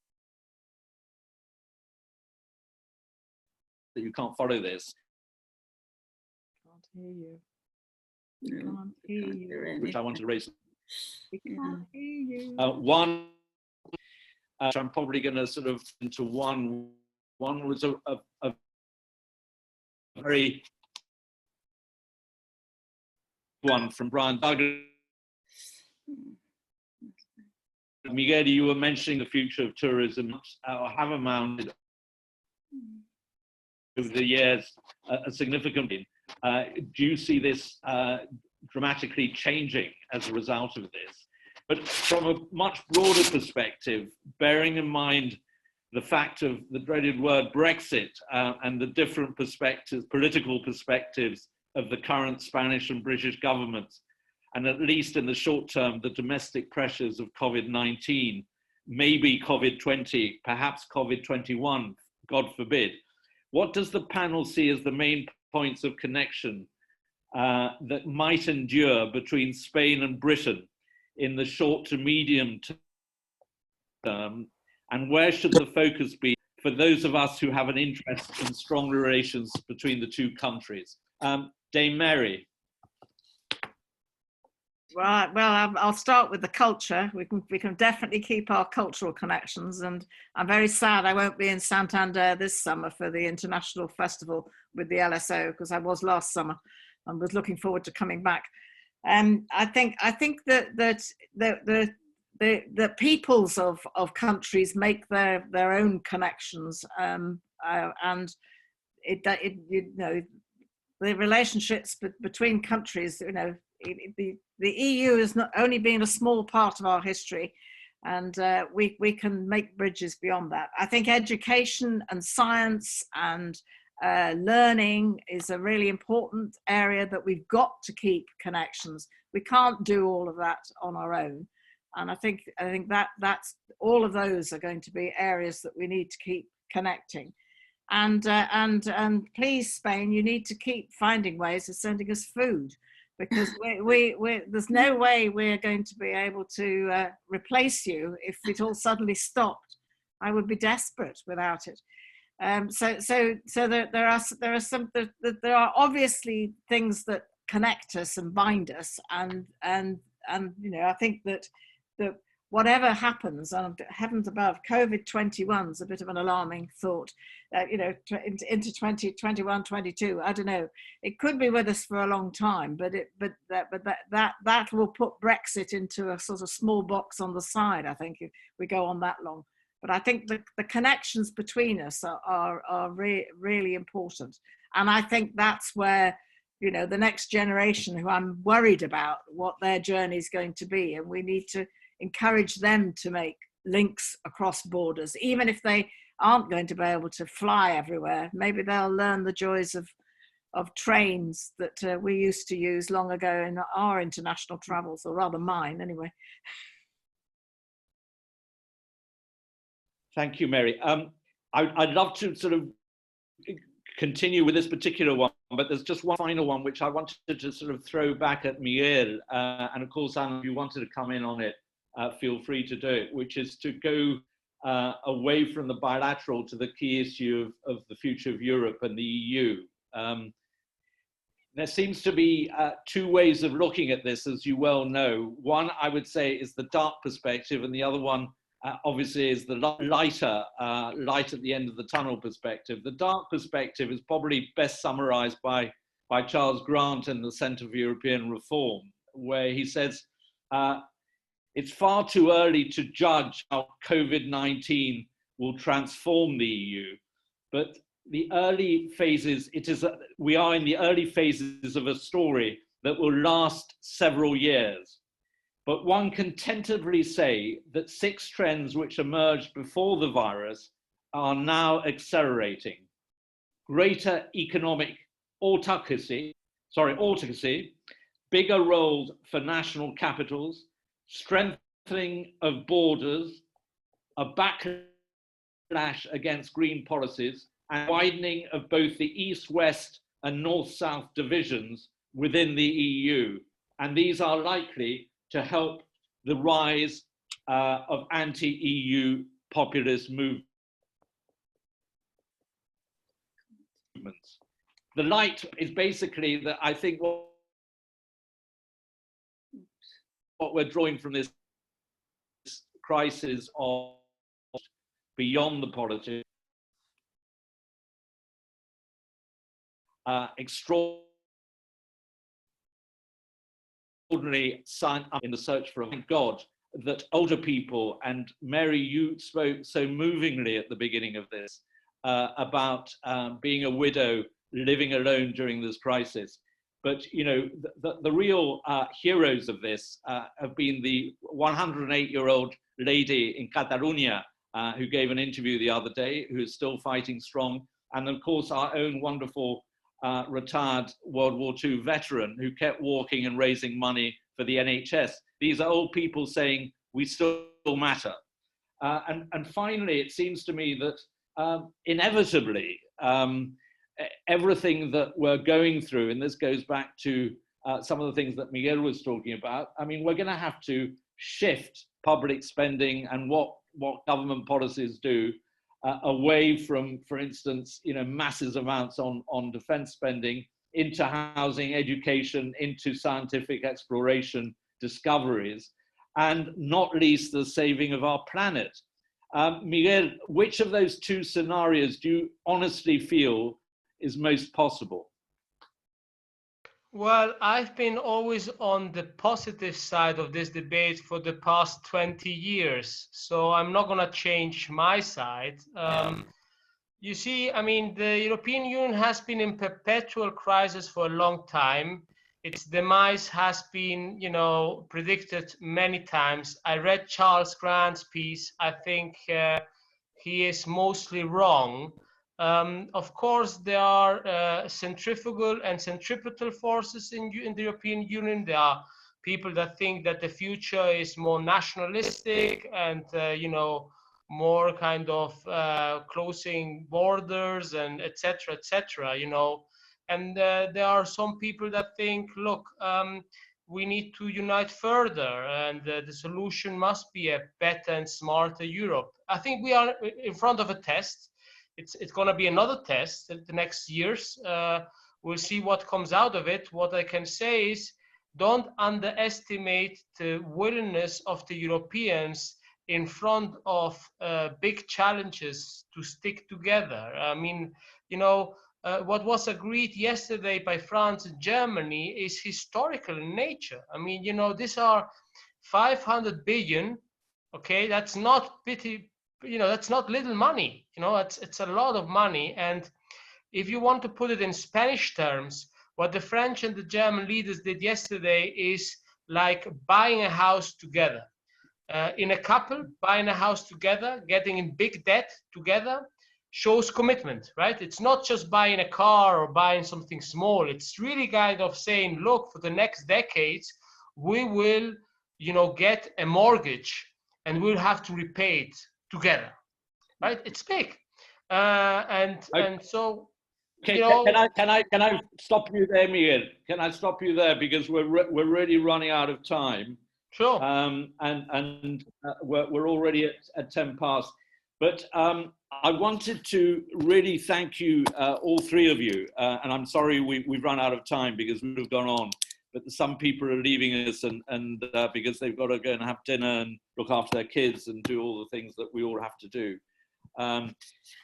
you can't follow this. Can't hear you. No, Can't hear you. Which I want to raise. We can't hear you. One, I'm probably going to sort of into one. One was a very one from Brian Douglas. Miguel, you were mentioning the future of tourism, have amounted over the years a significant. Do you see this dramatically changing as a result of this? But from a much broader perspective, bearing in mind the fact of the dreaded word Brexit and the different perspectives, political perspectives of the current Spanish and British governments, and at least in the short term, the domestic pressures of COVID-19, maybe COVID-20, perhaps COVID-21, God forbid. What does the panel see as the main points of connection that might endure between Spain and Britain in the short to medium term? And where should the focus be for those of us who have an interest in strong relations between the two countries? Dame Mary. Right. Well, I'll start with the culture. We can definitely keep our cultural connections, and I'm very sad I won't be in Santander this summer for the international festival with the LSO, because I was last summer and was looking forward to coming back. I think that the peoples of countries make their own connections, and the relationships between countries, the EU has not only been a small part of our history, and we can make bridges beyond that. I think education and science and learning is a really important area that we've got to keep connections. We can't do all of that on our own. And I think that's all of those are going to be areas that we need to keep connecting. And please, Spain, you need to keep finding ways of sending us food, because there's no way we're going to be able to replace you if it all suddenly stopped. I would be desperate without it. So there are obviously things that connect us and bind us, and I think that whatever happens, and heavens above, COVID-21 is a bit of an alarming thought. Into 2021, 22, I don't know. It could be with us for a long time, but that will put Brexit into a sort of small box on the side, I think, if we go on that long. But I think the connections between us are really important. And I think that's where, the next generation, who I'm worried about what their journey is going to be, and we need to encourage them to make links across borders, even if they aren't going to be able to fly everywhere. Maybe they'll learn the joys of trains that we used to use long ago in our international travels, or rather mine anyway. Thank you, Mary. I'd love to sort of continue with this particular one, but there's just one final one which I wanted to sort of throw back at Miguel. And of course, Anna, if you wanted to come in on it, feel free to do it, which is to go away from the bilateral to the key issue of the future of Europe and the EU. There seems to be two ways of looking at this, as you well know. One, I would say, is the dark perspective, and the other one, obviously, is the light at the end of the tunnel perspective. The dark perspective is probably best summarized by Charles Grant in the Centre for European Reform, where he says, it's far too early to judge how COVID-19 will transform the EU, but the early phases, we are in the early phases of a story that will last several years. But one can tentatively say that 6 trends which emerged before the virus are now accelerating. Greater economic autocracy, bigger roles for national capitals, strengthening of borders, a backlash against green policies, and widening of both the East-West and North-South divisions within the EU. And these are likely to help the rise of anti-EU populist movements. The light is basically that I think what we're drawing from this crisis of beyond the politics, extraordinary ordinarily sign up in the search for a God that older people, and Mary, you spoke so movingly at the beginning of this about being a widow living alone during this crisis. But you know, the real heroes of this have been the 108-year-old lady in Catalonia who gave an interview the other day, who is still fighting strong, and of course our own wonderful retired World War II veteran who kept walking and raising money for the NHS. These are old people saying we still matter. And finally, it seems to me that inevitably, everything that we're going through, and this goes back to some of the things that Miguel was talking about, I mean, we're going to have to shift public spending and what government policies do away from, for instance, you know, massive amounts on defense spending into housing, education, into scientific exploration, discoveries, and not least the saving of our planet. Miguel, which of those two scenarios do you honestly feel is most possible? Well, I've been always on the positive side of this debate for the past 20 years, so I'm not going to change my side. You see, I mean, the European Union has been in perpetual crisis for a long time. Its demise has been, you know, predicted many times. I read Charles Grant's piece. I think he is mostly wrong. Of course, there are centrifugal and centripetal forces in the European Union. There are people that think that the future is more nationalistic and, you know, more kind of closing borders and etc., you know. And there are some people that think, look, we need to unite further, and the solution must be a better and smarter Europe. I think we are in front of a test. It's going to be another test in the next years. We'll see what comes out of it. What I can say is, don't underestimate the willingness of the Europeans in front of big challenges to stick together. I mean, you know, what was agreed yesterday by France and Germany is historical in nature. I mean, you know, these are 500 billion, okay? That's not pity, you know, that's not little money, you know, it's a lot of money. And if you want to put it in Spanish terms, what the French and the German leaders did yesterday is like buying a house together. In a couple, buying a house together, getting in big debt together, shows commitment, right? It's not just buying a car or buying something small. It's really kind of saying, look, for the next decades, we will, you know, get a mortgage and we'll have to repay it together, right? It's big. And so, okay, you know, can I stop you there, Miguel? Can I stop you there, because we're really running out of time. Sure. We're already at 10 past. But I wanted to really thank you, all three of you. And I'm sorry we've run out of time because we've gone on. But some people are leaving us and because they've got to go and have dinner and look after their kids and do all the things that we all have to do.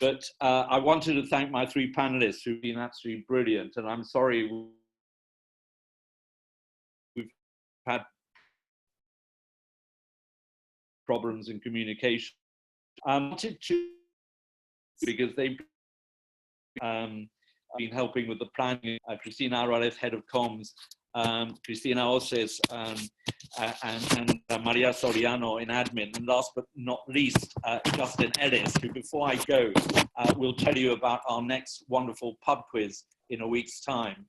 But I wanted to thank my three panelists who've been absolutely brilliant. And I'm sorry we've had problems in communication. I wanted to, because they've been helping with the planning, Cristina Arales, head of comms, Cristina Oses, and Maria Soriano in admin, and last but not least, Justin Ellis, who, before I go, will tell you about our next wonderful pub quiz in a week's time.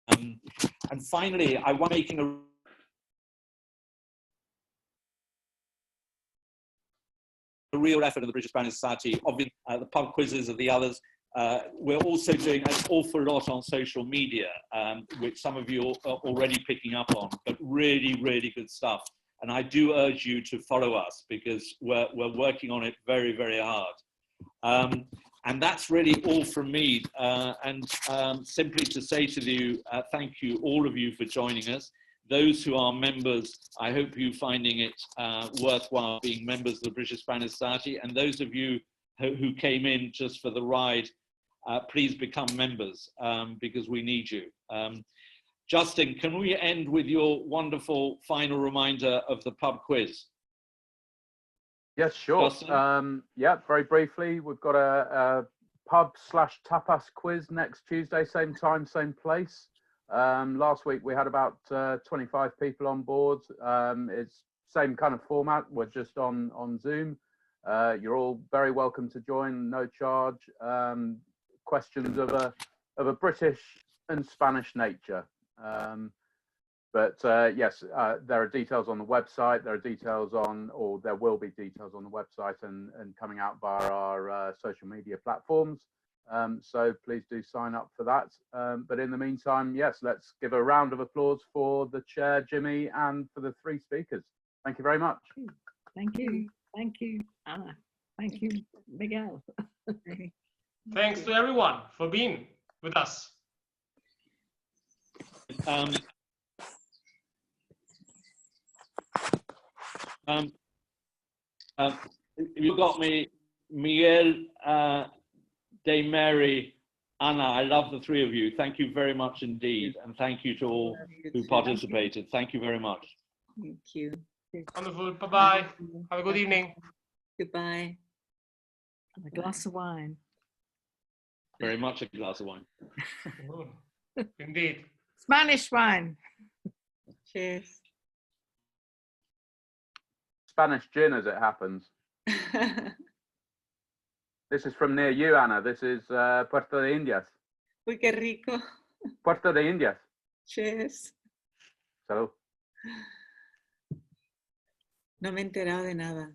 And finally, I want making a real effort of the British Spanish Society, obviously the pub quizzes of the others. We're also doing an awful lot on social media, which some of you are already picking up on, but really, really good stuff. And I do urge you to follow us because we're working on it very, very hard. And that's really all from me. Simply to say to you, thank you, all of you, for joining us. Those who are members, I hope you're finding it worthwhile being members of the British Spanish Society. And those of you who came in just for the ride, please become members because we need you. Justin, can we end with your wonderful final reminder of the pub quiz? Yes, sure. Yeah, very briefly, we've got a pub/tapas quiz next Tuesday, same time, same place. Last week we had about 25 people on board. It's same kind of format. We're just on Zoom. You're all very welcome to join, no charge. Questions of a British and Spanish nature. Yes, there are details on the website. There are details on, or there will be details on the website and coming out via our social media platforms. So please do sign up for that. But in the meantime, yes, let's give a round of applause for the chair, Jimmy, and for the 3 speakers. Thank you very much. Thank you. Thank you, Anna. Thank you, Miguel. Thanks to everyone for being with us. You got me, Miguel, De Mary, Anna. I love the 3 of you. Thank you very much indeed. And thank you to all who participated. Thank you very much. Thank you. Wonderful. Bye-bye. Have a good evening. Goodbye. And a glass of wine. Very much a glass of wine. Indeed. Spanish wine. Cheers. Spanish gin, as it happens. This is from near you, Anna. This is Puerto de Indias. Uy, qué rico. Puerto de Indias. Cheers. Salud. No me he enterado de nada.